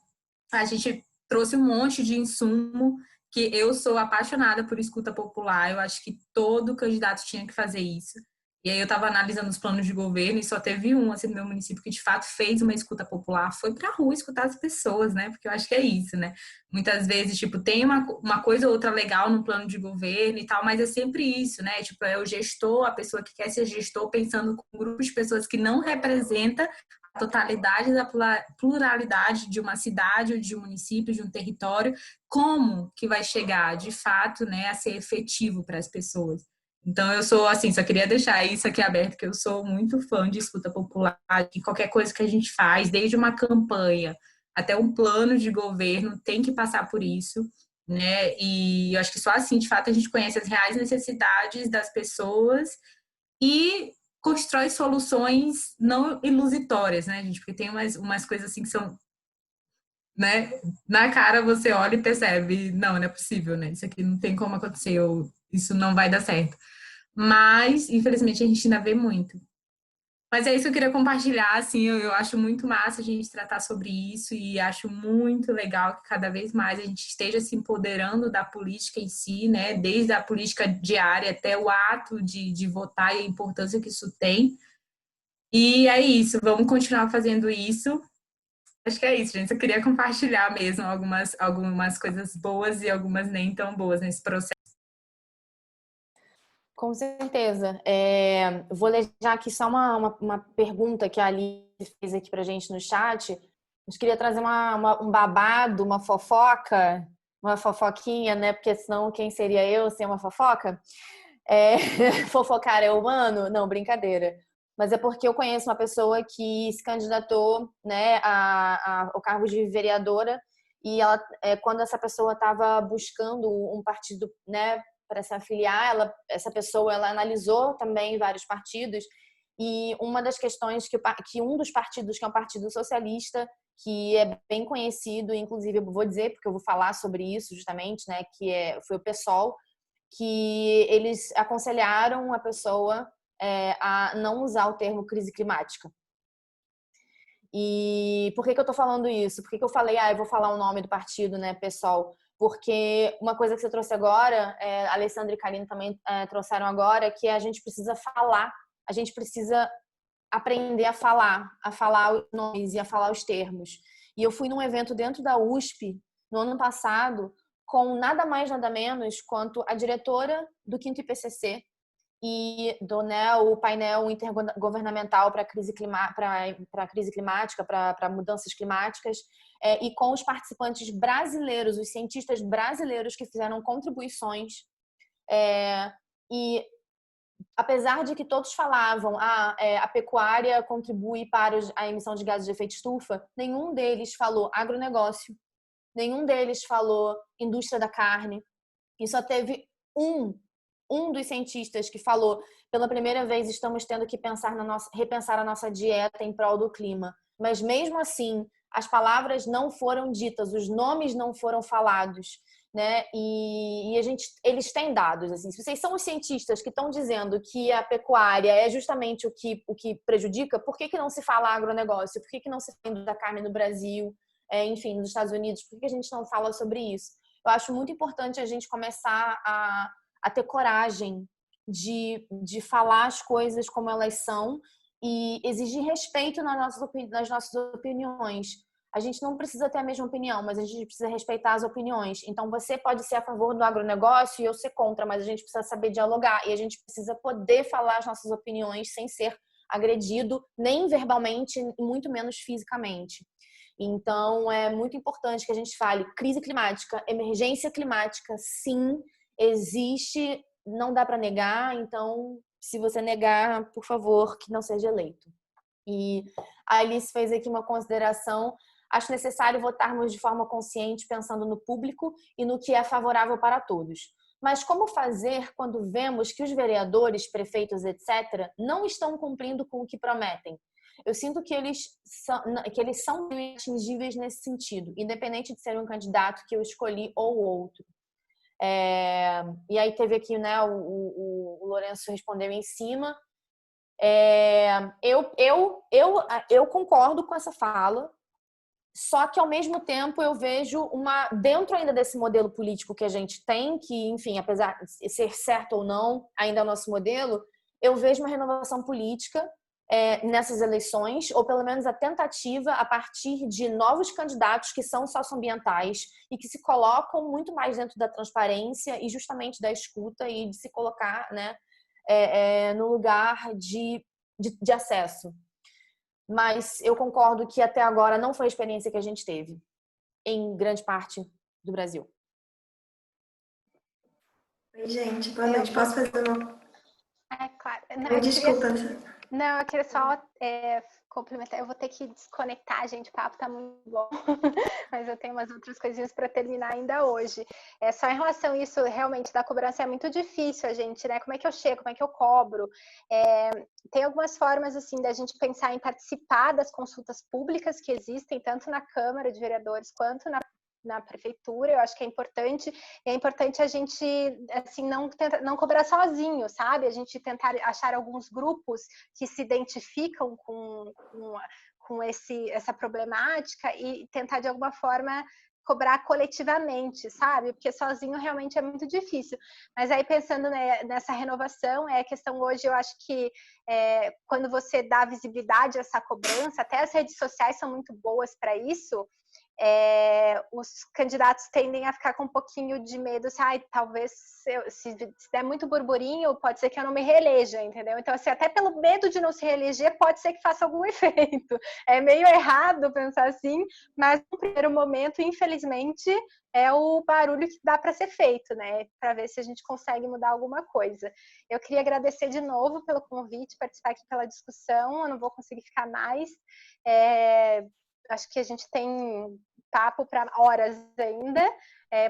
a gente trouxe um monte de insumo, que eu sou apaixonada por escuta popular, eu acho que todo candidato tinha que fazer isso. E aí eu estava analisando os planos de governo e só teve um, assim, no meu município que de fato fez uma escuta popular, foi para a rua escutar as pessoas, né? Porque eu acho que é isso, né? Muitas vezes, tipo, tem uma coisa ou outra legal no plano de governo e tal, mas é sempre isso, né? Tipo, é o gestor, a pessoa que quer ser gestor, pensando com um grupo de pessoas que não representa a totalidade da pluralidade de uma cidade ou de um município, de um território, como que vai chegar, de fato, né, a ser efetivo para as pessoas. Então, eu sou assim, só queria deixar isso aqui aberto, que eu sou muito fã de escuta popular, que qualquer coisa que a gente faz, desde uma campanha até um plano de governo, tem que passar por isso, né? E eu acho que só assim, de fato, a gente conhece as reais necessidades das pessoas e constrói soluções não ilusórias, né, gente? Porque tem umas coisas assim que são, né? Na cara você olha e percebe, não é possível, né? Isso aqui não tem como acontecer, ou isso não vai dar certo. Mas, infelizmente, a gente ainda vê muito. Mas é isso que eu queria compartilhar, assim, eu acho muito massa a gente tratar sobre isso e acho muito legal que cada vez mais a gente esteja se empoderando da política em si, né? Desde a política diária até o ato de votar e a importância que isso tem. E é isso, vamos continuar fazendo isso. Acho que é isso, gente. Eu queria compartilhar mesmo algumas coisas boas e algumas nem tão boas nesse processo. Com certeza. Vou ler já aqui só uma pergunta que a Alice fez aqui pra gente no chat. A gente queria trazer um babado, uma fofoca, uma fofoquinha, né? Porque senão quem seria eu sem uma fofoca? Fofocar é humano? Não, brincadeira. Mas é porque eu conheço uma pessoa que se candidatou, né, ao cargo de vereadora e ela, quando essa pessoa estava buscando um partido, né, para se afiliar, essa pessoa ela analisou também vários partidos e uma das questões que um dos partidos, que é um partido socialista, que é bem conhecido, inclusive eu vou dizer, porque eu vou falar sobre isso justamente, né, foi o PSOL, que eles aconselharam a pessoa a não usar o termo crise climática. E por que eu tô falando isso? Por que eu falei, eu vou falar o nome do partido, né, PSOL? Porque uma coisa que você trouxe agora, a Alessandra e Karine também trouxeram agora, que a gente precisa falar, a gente precisa aprender a falar os nomes e a falar os termos. E eu fui num evento dentro da USP, no ano passado, com nada mais, nada menos quanto a diretora do 5º IPCC e do o painel intergovernamental para a crise climática, para mudanças climáticas, e com os participantes brasileiros, os cientistas brasileiros que fizeram contribuições. E apesar de que todos falavam a pecuária contribui para a emissão de gases de efeito estufa, nenhum deles falou agronegócio, nenhum deles falou indústria da carne, e só teve um dos cientistas que falou, pela primeira vez estamos tendo que repensar a nossa dieta em prol do clima. Mas mesmo assim, as palavras não foram ditas, os nomes não foram falados, né? E eles têm dados, assim. Se vocês são os cientistas que estão dizendo que a pecuária é justamente o que prejudica, por que não se fala agronegócio? Por que não se fala da carne no Brasil? Enfim, nos Estados Unidos, por que a gente não fala sobre isso? Eu acho muito importante a gente começar a ter coragem de falar as coisas como elas são e exigir respeito nas nossas opiniões. A gente não precisa ter a mesma opinião, mas a gente precisa respeitar as opiniões. Então, você pode ser a favor do agronegócio e eu ser contra, mas a gente precisa saber dialogar e a gente precisa poder falar as nossas opiniões sem ser agredido, nem verbalmente e muito menos fisicamente. Então, é muito importante que a gente fale crise climática, emergência climática, sim, existe, não dá para negar, então, se você negar, por favor, que não seja eleito. E a Alice fez aqui uma consideração. Acho necessário votarmos de forma consciente, pensando no público e no que é favorável para todos. Mas como fazer quando vemos que os vereadores, prefeitos, etc., não estão cumprindo com o que prometem? Eu sinto que eles são inatingíveis nesse sentido, independente de ser um candidato que eu escolhi ou outro. E aí teve aqui, né, o Lourenço respondeu em cima. Eu concordo com essa fala, só que ao mesmo tempo eu vejo dentro ainda desse modelo político que a gente tem, que, enfim, apesar de ser certo ou não, ainda é o nosso modelo, eu vejo uma renovação política nessas eleições, ou pelo menos a tentativa a partir de novos candidatos que são socioambientais e que se colocam muito mais dentro da transparência e justamente da escuta e de se colocar, né, no lugar de acesso. Mas eu concordo que até agora não foi a experiência que a gente teve em grande parte do Brasil. Oi, gente, boa noite. Posso fazer uma... Claro. Desculpa. Eu queria só complementar. Eu vou ter que desconectar, gente. O papo tá muito bom. Mas eu tenho umas outras coisinhas para terminar ainda hoje. Só em relação a isso, realmente, da cobrança é muito difícil a gente, né? Como é que eu chego? Como é que eu cobro? Tem algumas formas, assim, da gente pensar em participar das consultas públicas que existem, tanto na Câmara de Vereadores quanto na prefeitura. Eu acho que é importante. E é importante a gente, assim, não cobrar sozinho, sabe? A gente tentar achar alguns grupos que se identificam com essa problemática e tentar, de alguma forma, cobrar coletivamente, sabe? Porque sozinho realmente é muito difícil. Mas aí, pensando, né, nessa renovação, a questão hoje, eu acho que quando você dá visibilidade a essa cobrança, até as redes sociais são muito boas para isso. Os candidatos tendem a ficar com um pouquinho de medo, assim, talvez se der muito burburinho, pode ser que eu não me reeleja, entendeu? Então, assim, até pelo medo de não se reeleger, pode ser que faça algum efeito. É meio errado pensar assim, mas no primeiro momento, infelizmente, é o barulho que dá para ser feito, né? Para ver se a gente consegue mudar alguma coisa. Eu queria agradecer de novo pelo convite, participar aqui pela discussão. Eu não vou conseguir ficar mais. Acho que a gente tem papo para horas ainda.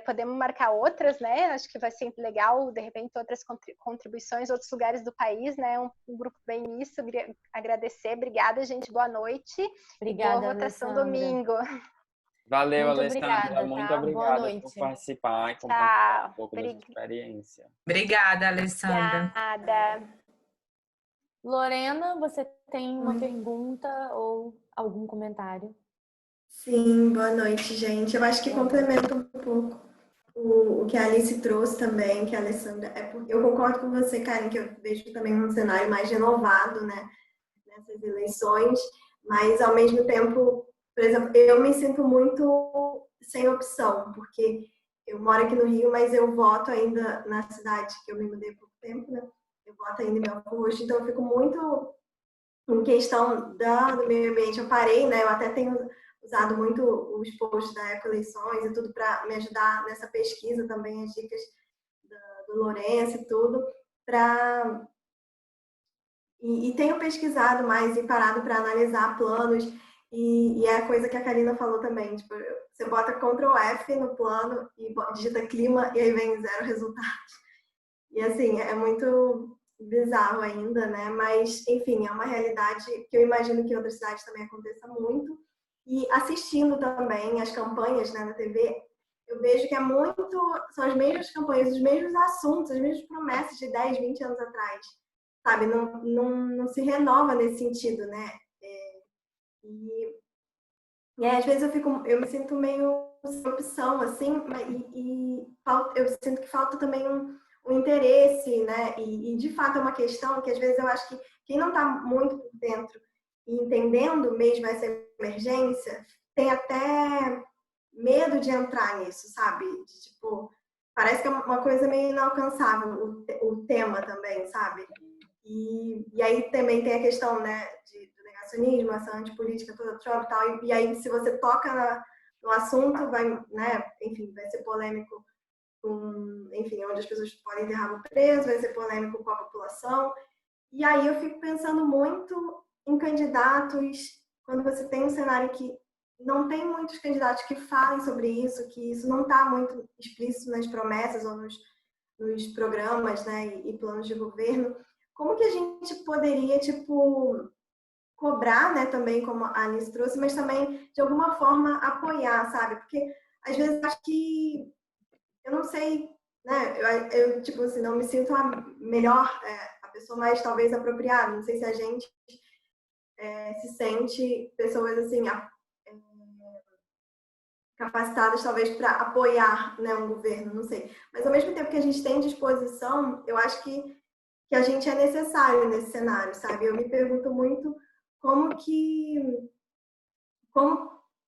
Podemos marcar outras, né? Acho que vai ser legal, de repente, outras contribuições, outros lugares do país, né? Um grupo bem nisso. Agradecer. Obrigada, gente. Boa noite. Obrigada, boa votação Alessandra. domingo. Valeu, Muito Alessandra. obrigada, Muito tá? Boa obrigada noite. por participar e compartilhar um pouco da sua Tchau. experiência. Obrigada, Alessandra. Obrigada. Lorena, você tem uma pergunta ou algum comentário? Sim, boa noite, gente. Eu acho que complementa um pouco o que a Alice trouxe também, que a Alessandra... Eu concordo com você, Karen, que eu vejo também um cenário mais renovado, né, nessas eleições, mas, ao mesmo tempo, por exemplo, eu me sinto muito sem opção, porque eu moro aqui no Rio, mas eu voto ainda na cidade, que eu me mudei há pouco tempo, né? Eu voto ainda em Belfort Roxo, então eu fico muito em questão do meio ambiente. Eu parei, né? Eu até tenho usado muito os posts da Ecoeleições e tudo para me ajudar nessa pesquisa também, as dicas do Lourenço e tudo, e tenho pesquisado mais e parado para analisar planos, e é a coisa que a Karina falou também, tipo, você bota Ctrl F no plano e digita clima e aí vem 0 resultados. E assim, é muito bizarro ainda, né? Mas, enfim, é uma realidade que eu imagino que em outras cidades também aconteça muito. E assistindo também as campanhas, né, na TV, eu vejo que são as mesmas campanhas, os mesmos assuntos, as mesmas promessas de 10, 20 anos atrás, sabe? Não se renova nesse sentido, né? E às vezes eu me sinto meio sem opção, assim, e eu sinto que falta também um interesse, né? E de fato é uma questão que às vezes eu acho que quem não está muito por dentro e entendendo mesmo essa emergência tem até medo de entrar nisso, sabe? Tipo, parece que é uma coisa meio inalcançável o tema também, sabe? E aí também tem a questão, né, do negacionismo, essa antipolítica toda Trump e tal, e aí se você toca no assunto, vai, né, enfim, vai ser polêmico enfim, onde as pessoas podem ter rabo preso, vai ser polêmico com a população. E aí eu fico pensando muito em candidatos, quando você tem um cenário que não tem muitos candidatos que falem sobre isso, que isso não está muito explícito nas promessas ou nos programas, né, e planos de governo. Como que a gente poderia, tipo, cobrar, né, também, como a Alice trouxe, mas também, de alguma forma, apoiar, sabe? Porque, às vezes, eu acho que, eu não sei, né, eu tipo assim, não me sinto a melhor, a pessoa mais, talvez, apropriada. Não sei se a gente se sente pessoas, assim, capacitadas, talvez, para apoiar, né, um governo, não sei. Mas, ao mesmo tempo que a gente tem disposição, eu acho que que a gente é necessário nesse cenário, sabe? Eu me pergunto muito como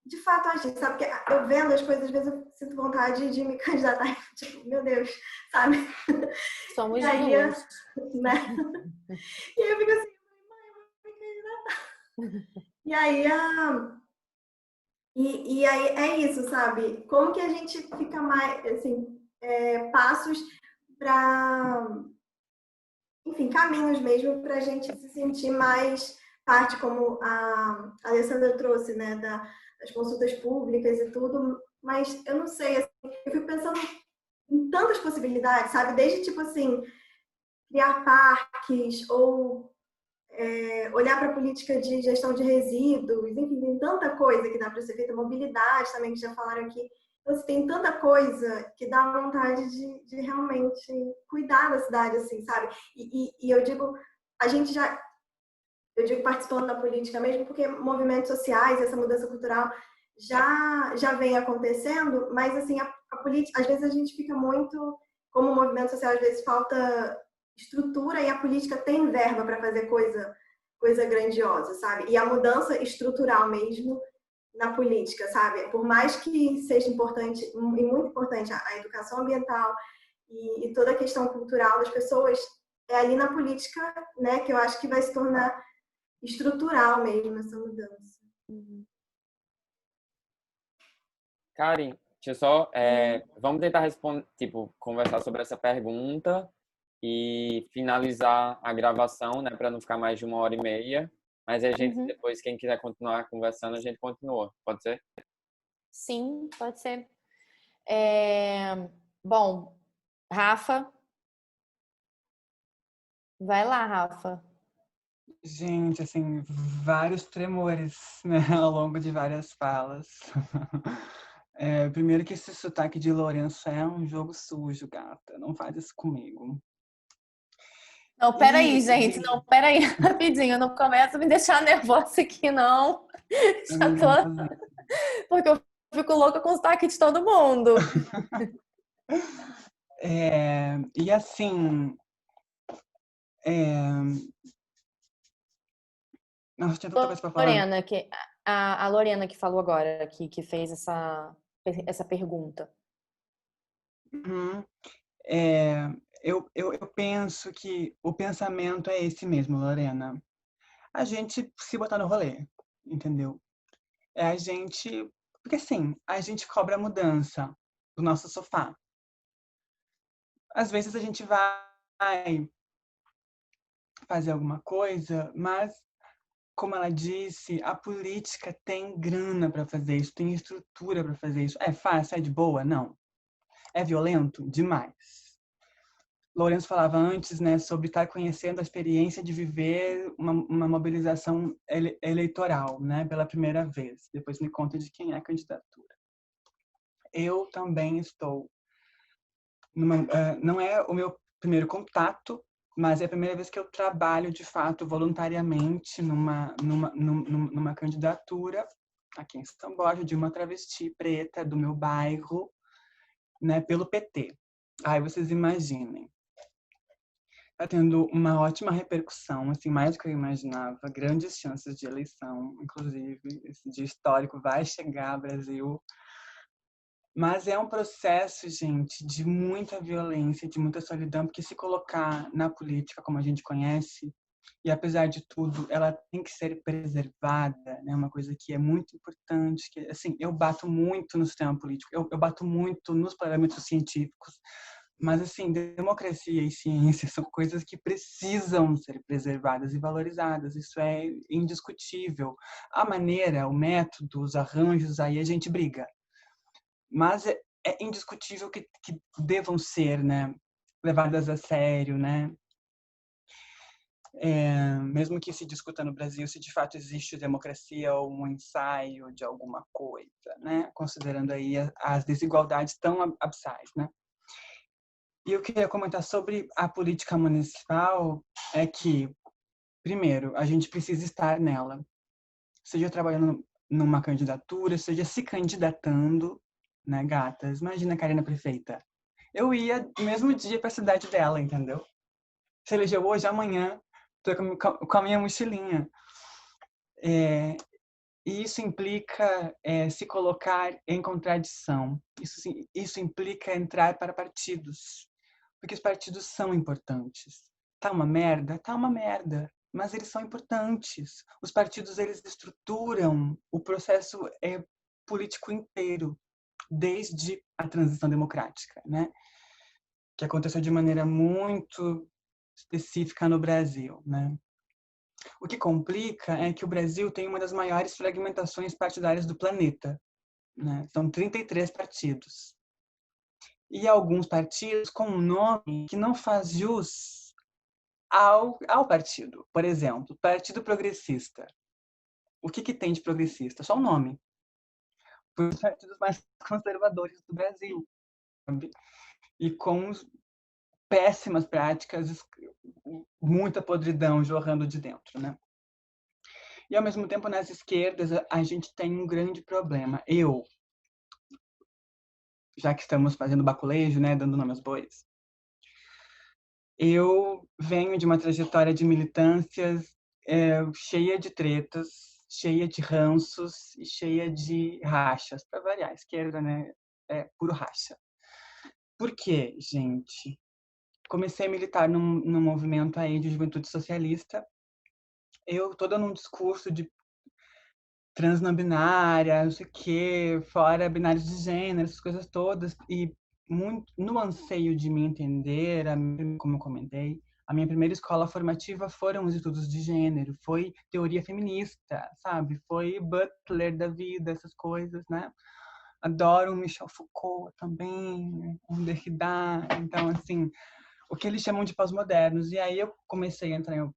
de fato agir, sabe? Porque eu vendo as coisas, às vezes eu sinto vontade de me candidatar, tipo, meu Deus, sabe? Somos e aí, duas. né? E aí eu fico assim, mãe, eu vou me candidatar. E aí, e aí é isso, sabe? Como que a gente fica mais, assim, passos para, enfim, caminhos mesmo para a gente se sentir mais parte, como a Alessandra trouxe, né, das consultas públicas e tudo, mas eu não sei, assim, eu fico pensando em tantas possibilidades, sabe? Desde, tipo assim, criar parques ou olhar para a política de gestão de resíduos, enfim, tem tanta coisa que dá para ser feita, mobilidade também, que já falaram aqui. Então, assim, tem tanta coisa que dá vontade de realmente cuidar da cidade, assim, sabe? E eu digo, a gente já, eu digo participando da política mesmo, porque movimentos sociais, essa mudança cultural já vem acontecendo, mas, assim, a política, às vezes a gente fica muito, como movimento social, às vezes falta estrutura e a política tem verba para fazer coisa grandiosa, sabe? E a mudança estrutural mesmo na política, sabe? Por mais que seja importante e muito importante a educação ambiental e toda a questão cultural das pessoas, é ali na política, né, que eu acho que vai se tornar estrutural mesmo essa mudança. Karen, deixa eu só, vamos tentar responder, tipo, conversar sobre essa pergunta e finalizar a gravação, né, para não ficar mais de 1h30. Mas a gente, depois, quem quiser continuar conversando, a gente continua. Pode ser? Sim, pode ser. Bom, Rafa. Vai lá, Rafa. Gente, assim, vários tremores, né, ao longo de várias falas. Primeiro que esse sotaque de Lourenço é um jogo sujo, gata. Não faz isso comigo. Não, peraí, gente. Não, peraí, rapidinho. Não começa a me deixar nervosa aqui, não. Já tô... Porque eu fico louca com o sotaque de todo mundo. E assim... Nossa, tinha tanta coisa pra falar. Lorena, a Lorena que falou agora, que fez essa pergunta. Eu penso que o pensamento é esse mesmo, Lorena. A gente se botar no rolê, entendeu? A gente... Porque assim, a gente cobra a mudança do nosso sofá. Às vezes a gente vai fazer alguma coisa, mas, como ela disse, a política tem grana para fazer isso, tem estrutura para fazer isso. É fácil? É de boa? Não. É violento? Demais. Lourenço falava antes, né, sobre estar conhecendo a experiência de viver uma mobilização eleitoral, né, pela primeira vez. Depois me conta de quem é a candidatura. Eu também estou não é o meu primeiro contato, mas é a primeira vez que eu trabalho de fato voluntariamente numa candidatura aqui em São Borja de uma travesti preta do meu bairro, né, pelo PT. Aí vocês imaginem. Está tendo uma ótima repercussão, assim, mais do que eu imaginava, grandes chances de eleição, inclusive, esse dia histórico vai chegar ao Brasil. Mas é um processo, gente, de muita violência, de muita solidão, porque se colocar na política como a gente conhece, e apesar de tudo, ela tem que ser preservada, né? Uma coisa que é muito importante, que, assim, eu bato muito no sistema político, eu bato muito nos parâmetros científicos, mas, assim, democracia e ciência são coisas que precisam ser preservadas e valorizadas. Isso é indiscutível. A maneira, o método, os arranjos, aí a gente briga. Mas é indiscutível que devam ser, né, levadas a sério, né? Mesmo que se discuta no Brasil se de fato existe democracia ou um ensaio de alguma coisa, né? Considerando aí as desigualdades tão abissais, né? E eu queria comentar sobre a política municipal é que, primeiro, a gente precisa estar nela, seja trabalhando numa candidatura, seja se candidatando, né, gatas? Imagina a Karina prefeita. Eu ia no mesmo dia para a cidade dela, entendeu? se elegeu hoje, amanhã estou com a minha mochilinha. E isso implica se colocar em contradição. Isso implica entrar para partidos, porque os partidos são importantes. Tá uma merda? Tá uma merda. Mas eles são importantes. Os partidos, eles estruturam o processo político inteiro, desde a transição democrática, né? Que aconteceu de maneira muito específica no Brasil, né? O que complica é que o Brasil tem uma das maiores fragmentações partidárias do planeta, né? São 33 partidos. E alguns partidos com um nome que não faz jus ao partido. Por exemplo, Partido Progressista. O que tem de progressista? Só o nome. Os partidos mais conservadores do Brasil. Sabe? E com péssimas práticas, muita podridão jorrando de dentro, né? E, ao mesmo tempo, nas esquerdas, a gente tem um grande problema. Já que estamos fazendo baculejo, né, dando nome aos bois, eu venho de uma trajetória de militâncias cheia de tretas, cheia de ranços e cheia de rachas. Para variar, a esquerda, né, é puro racha. Por quê, gente? Comecei a militar num movimento aí de juventude socialista. Eu tô dando um discurso de trans não binária, não sei o quê, fora binários de gênero, essas coisas todas. E muito, no anseio de me entender, como eu comentei, a minha primeira escola formativa foram os estudos de gênero, foi teoria feminista, sabe? Foi Butler da vida, essas coisas, né? Adoro Michel Foucault também, um Derrida. Então, assim, o que eles chamam de pós-modernos. E aí eu comecei a entrar,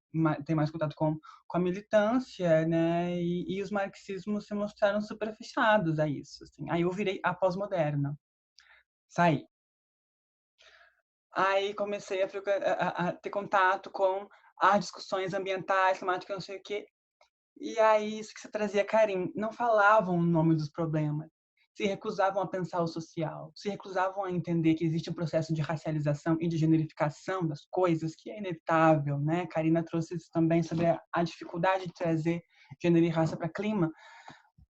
ter mais contato com a militância, né? E os marxismos se mostraram super fechados a isso. Assim. Aí eu virei a pós-moderna. Saí. Aí comecei a ter contato com as discussões ambientais, climáticas, não sei o quê. E aí isso que você trazia, Karim, não falavam o nome dos problemas. Se recusavam a pensar o social, se recusavam a entender que existe um processo de racialização e de generificação das coisas, que é inevitável, né? Karina trouxe isso também sobre a dificuldade de trazer gênero e raça para clima,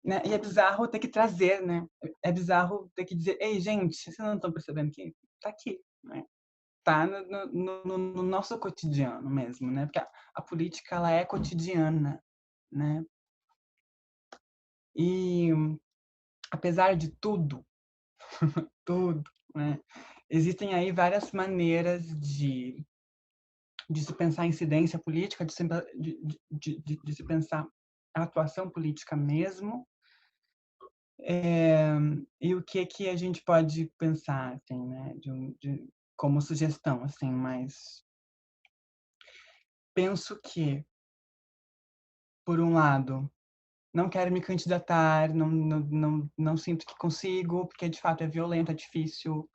né? E é bizarro ter que trazer, né? É bizarro ter que dizer, ei, gente, vocês não estão percebendo que tá aqui, né? Tá no nosso cotidiano mesmo, né? Porque a política, ela é cotidiana, né? E apesar de tudo, né? Existem aí várias maneiras de se pensar a incidência política, de se pensar a atuação política mesmo. E o que a gente pode pensar, assim, né? Como sugestão, assim, mas penso que, por um lado, não quero me candidatar, não sinto que consigo, porque de fato é violento, é difícil,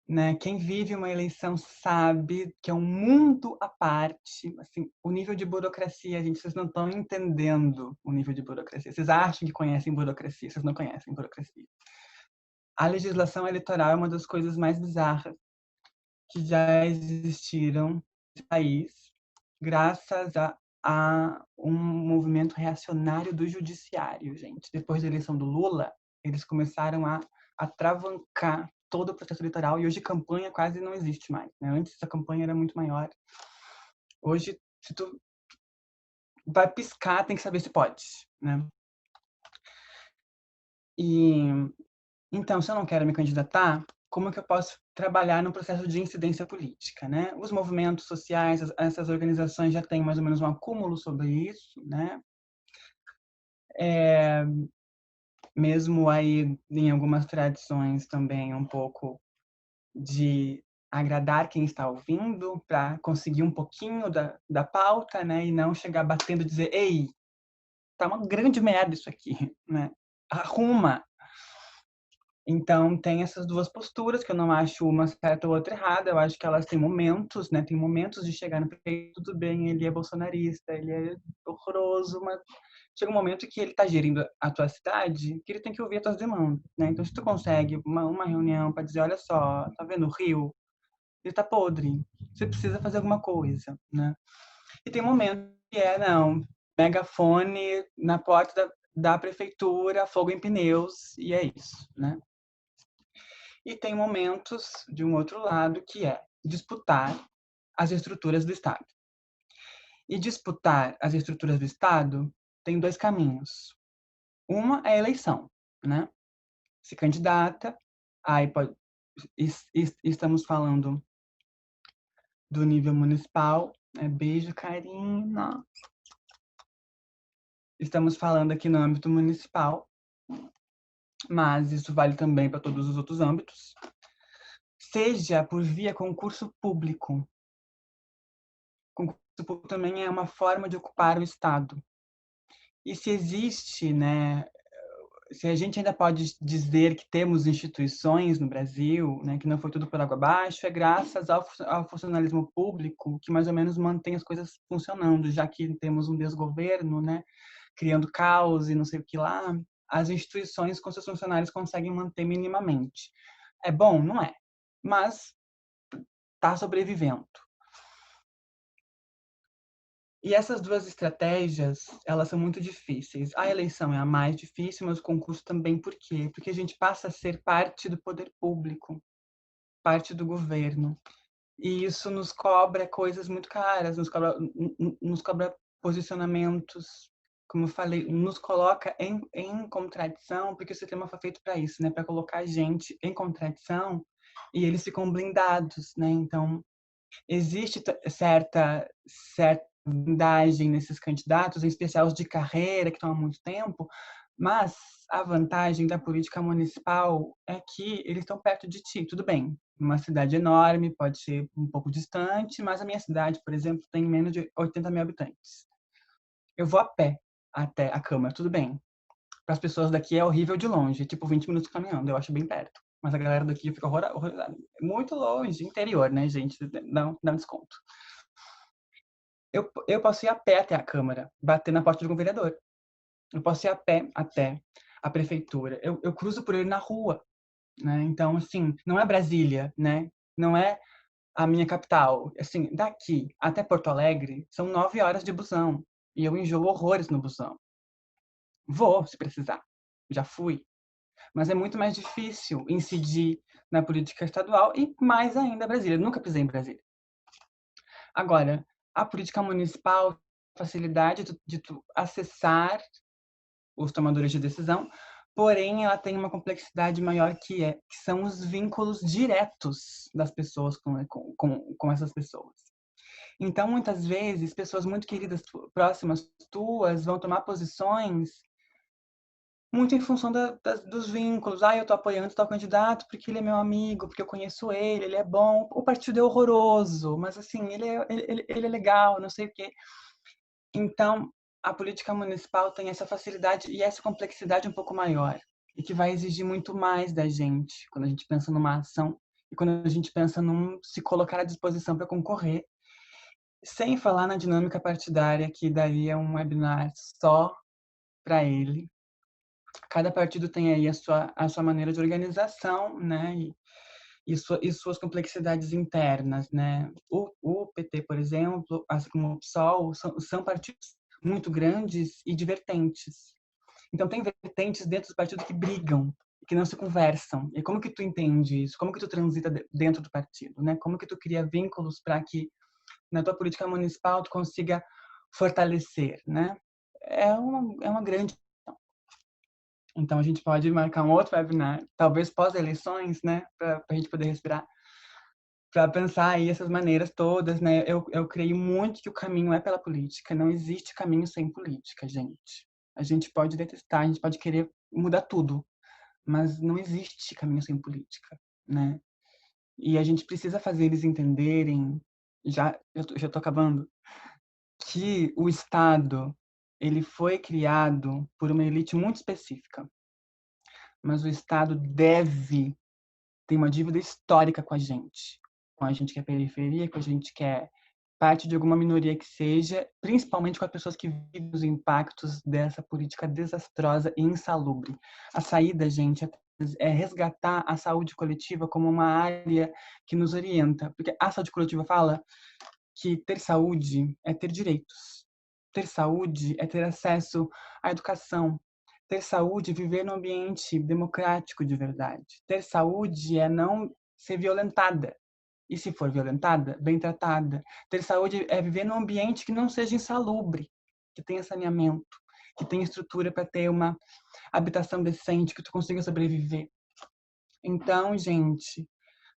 né? Quem vive uma eleição sabe que é um mundo à parte, assim, o nível de burocracia, gente, vocês não estão entendendo o nível de burocracia. Vocês acham que conhecem burocracia, vocês não conhecem burocracia. A legislação eleitoral é uma das coisas mais bizarras que já existiram no país, graças a um movimento reacionário do judiciário, gente. Depois da eleição do Lula, eles começaram a atravancar todo o processo eleitoral e hoje campanha quase não existe mais, né? Antes a campanha era muito maior. Hoje, se tu vai piscar, tem que saber se pode, né? E então, se eu não quero me candidatar, como é que eu posso trabalhar no processo de incidência política, né? Os movimentos sociais, essas organizações já têm mais ou menos um acúmulo sobre isso, né? Mesmo aí em algumas tradições também um pouco de agradar quem está ouvindo para conseguir um pouquinho da pauta, né? E não chegar batendo e dizer, ei, tá uma grande merda isso aqui, né? Arruma. Então, tem essas duas posturas, que eu não acho uma certa ou outra errada, eu acho que elas têm momentos, né? Tem momentos de chegar no peito, tudo bem, ele é bolsonarista, ele é horroroso, mas chega um momento que ele está gerindo a tua cidade, que ele tem que ouvir as tuas demandas, né? Então, se tu consegue uma reunião para dizer, olha só, tá vendo o Rio? ele tá podre. Você precisa fazer alguma coisa, né? E tem momento que não, megafone na porta da prefeitura, fogo em pneus, e é isso, né? E tem momentos, de um outro lado, que é disputar as estruturas do Estado. E disputar as estruturas do Estado tem dois caminhos. Uma é a eleição, né? Se candidata, aí pode, estamos falando do nível municipal, beijo, Karina. Estamos falando aqui no âmbito municipal, mas isso vale também para todos os outros âmbitos. Seja por via concurso público. Concurso público também é uma forma de ocupar o Estado. E se existe, né, se a gente ainda pode dizer que temos instituições no Brasil, né, que não foi tudo por água abaixo, é graças ao funcionalismo público que mais ou menos mantém as coisas funcionando, já que temos um desgoverno, né, criando caos e não sei o que lá, as instituições com seus funcionários conseguem manter minimamente. É bom? Não é. Mas está sobrevivendo. E essas duas estratégias, elas são muito difíceis. A eleição é a mais difícil, mas o concurso também. Por quê? Porque a gente passa a ser parte do poder público, parte do governo. E isso nos cobra coisas muito caras, nos cobra posicionamentos, como eu falei, nos coloca em contradição, porque o sistema foi feito para isso, né? Para colocar a gente em contradição e eles ficam blindados, né? Então, existe certa blindagem nesses candidatos, em especial os de carreira, que estão há muito tempo, mas a vantagem da política municipal é que eles estão perto de ti, tudo bem. Uma cidade enorme, pode ser um pouco distante, mas a minha cidade, por exemplo, tem menos de 80 mil habitantes. Eu vou a pé até a Câmara, tudo bem. Para as pessoas daqui é horrível de longe, tipo 20 minutos caminhando, eu acho bem perto. Mas a galera daqui fica horrorizada. Muito longe, interior, né, gente? Dá um desconto. Eu posso ir a pé até a Câmara, bater na porta de um vereador. Eu posso ir a pé até a prefeitura. Eu cruzo por ele na rua, né? Então, assim, não é Brasília, né? Não é a minha capital. Assim, daqui até Porto Alegre são 9 horas de busão. E eu enjoo horrores no busão. Vou, se precisar. Já fui. Mas é muito mais difícil incidir na política estadual e mais ainda Brasília. Eu nunca pisei em Brasília. Agora, a política municipal, facilidade de tu acessar os tomadores de decisão, porém ela tem uma complexidade maior que são os vínculos diretos das pessoas com essas pessoas. Então, muitas vezes, pessoas muito queridas, próximas tuas, vão tomar posições muito em função dos vínculos. Eu tô apoiando tal candidato porque ele é meu amigo, porque eu conheço ele é bom. O partido é horroroso, mas assim, ele é legal, não sei o quê. Então, a política municipal tem essa facilidade e essa complexidade um pouco maior, e que vai exigir muito mais da gente quando a gente pensa numa ação e quando a gente pensa num se colocar à disposição para concorrer, sem falar na dinâmica partidária, que daria um webinar só para ele. Cada partido tem aí a sua maneira de organização, né? E suas complexidades internas, né? O PT, por exemplo, assim como o PSOL, são partidos muito grandes e divertentes. Então, tem vertentes dentro do partido que brigam, que não se conversam. E como que tu entende isso? Como que tu transita dentro do partido, né? Como que tu cria vínculos para que na tua política municipal tu consiga fortalecer, né? É uma grande. Então, a gente pode marcar um outro webinar, talvez pós-eleições, né, para a gente poder respirar, para pensar aí essas maneiras todas, né? Eu creio muito que o caminho é pela política, não existe caminho sem política, gente. A gente pode detestar, a gente pode querer mudar tudo, mas não existe caminho sem política, né? E a gente precisa fazer eles entenderem, já tô acabando, que o Estado, ele foi criado por uma elite muito específica. Mas o Estado tem uma dívida histórica com a gente que é periferia, com a gente que é parte de alguma minoria que seja, principalmente com as pessoas que vivem os impactos dessa política desastrosa e insalubre. A saída, gente, é é resgatar a saúde coletiva como uma área que nos orienta. Porque a saúde coletiva fala que ter saúde é ter direitos. Ter saúde é ter acesso à educação. Ter saúde é viver num ambiente democrático de verdade. Ter saúde é não ser violentada. E se for violentada, bem tratada. Ter saúde é viver num ambiente que não seja insalubre, que tenha saneamento, que tenha estrutura para ter uma habitação decente, que tu consiga sobreviver. Então, gente,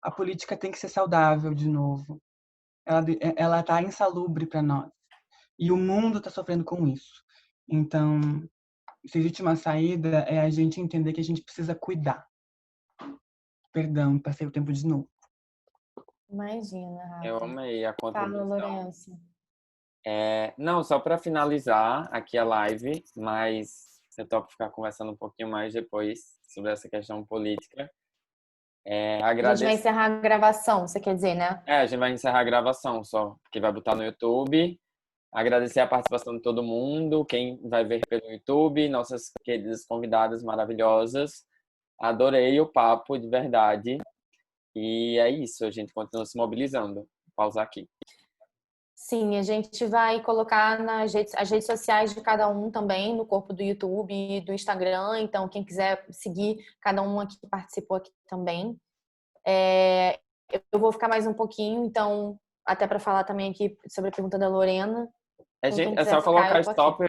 a política tem que ser saudável de novo. Ela está insalubre para nós. E o mundo está sofrendo com isso. Então, se existe uma saída, é a gente entender que a gente precisa cuidar. Perdão, passei o tempo de novo. Imagina, Rafa. Eu amei a Fala, contribuição. Lourenço. Não, só para finalizar aqui a live, mas eu topo ficar conversando um pouquinho mais depois sobre essa questão política. A gente vai encerrar a gravação, você quer dizer, né? A gente vai encerrar a gravação só, que vai botar no YouTube. Agradecer a participação de todo mundo, quem vai ver pelo YouTube, nossas queridas convidadas maravilhosas. Adorei o papo, de verdade. E é isso, a gente continua se mobilizando. Vou pausar aqui. Sim, a gente vai colocar as redes sociais de cada um também, no corpo do YouTube e do Instagram. Então, quem quiser seguir cada um aqui que participou aqui também. Eu vou ficar mais um pouquinho, então, até para falar também aqui sobre a pergunta da Lorena. É só colocar stop,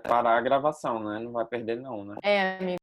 parar a gravação, né? Não vai perder não, né? Amigo.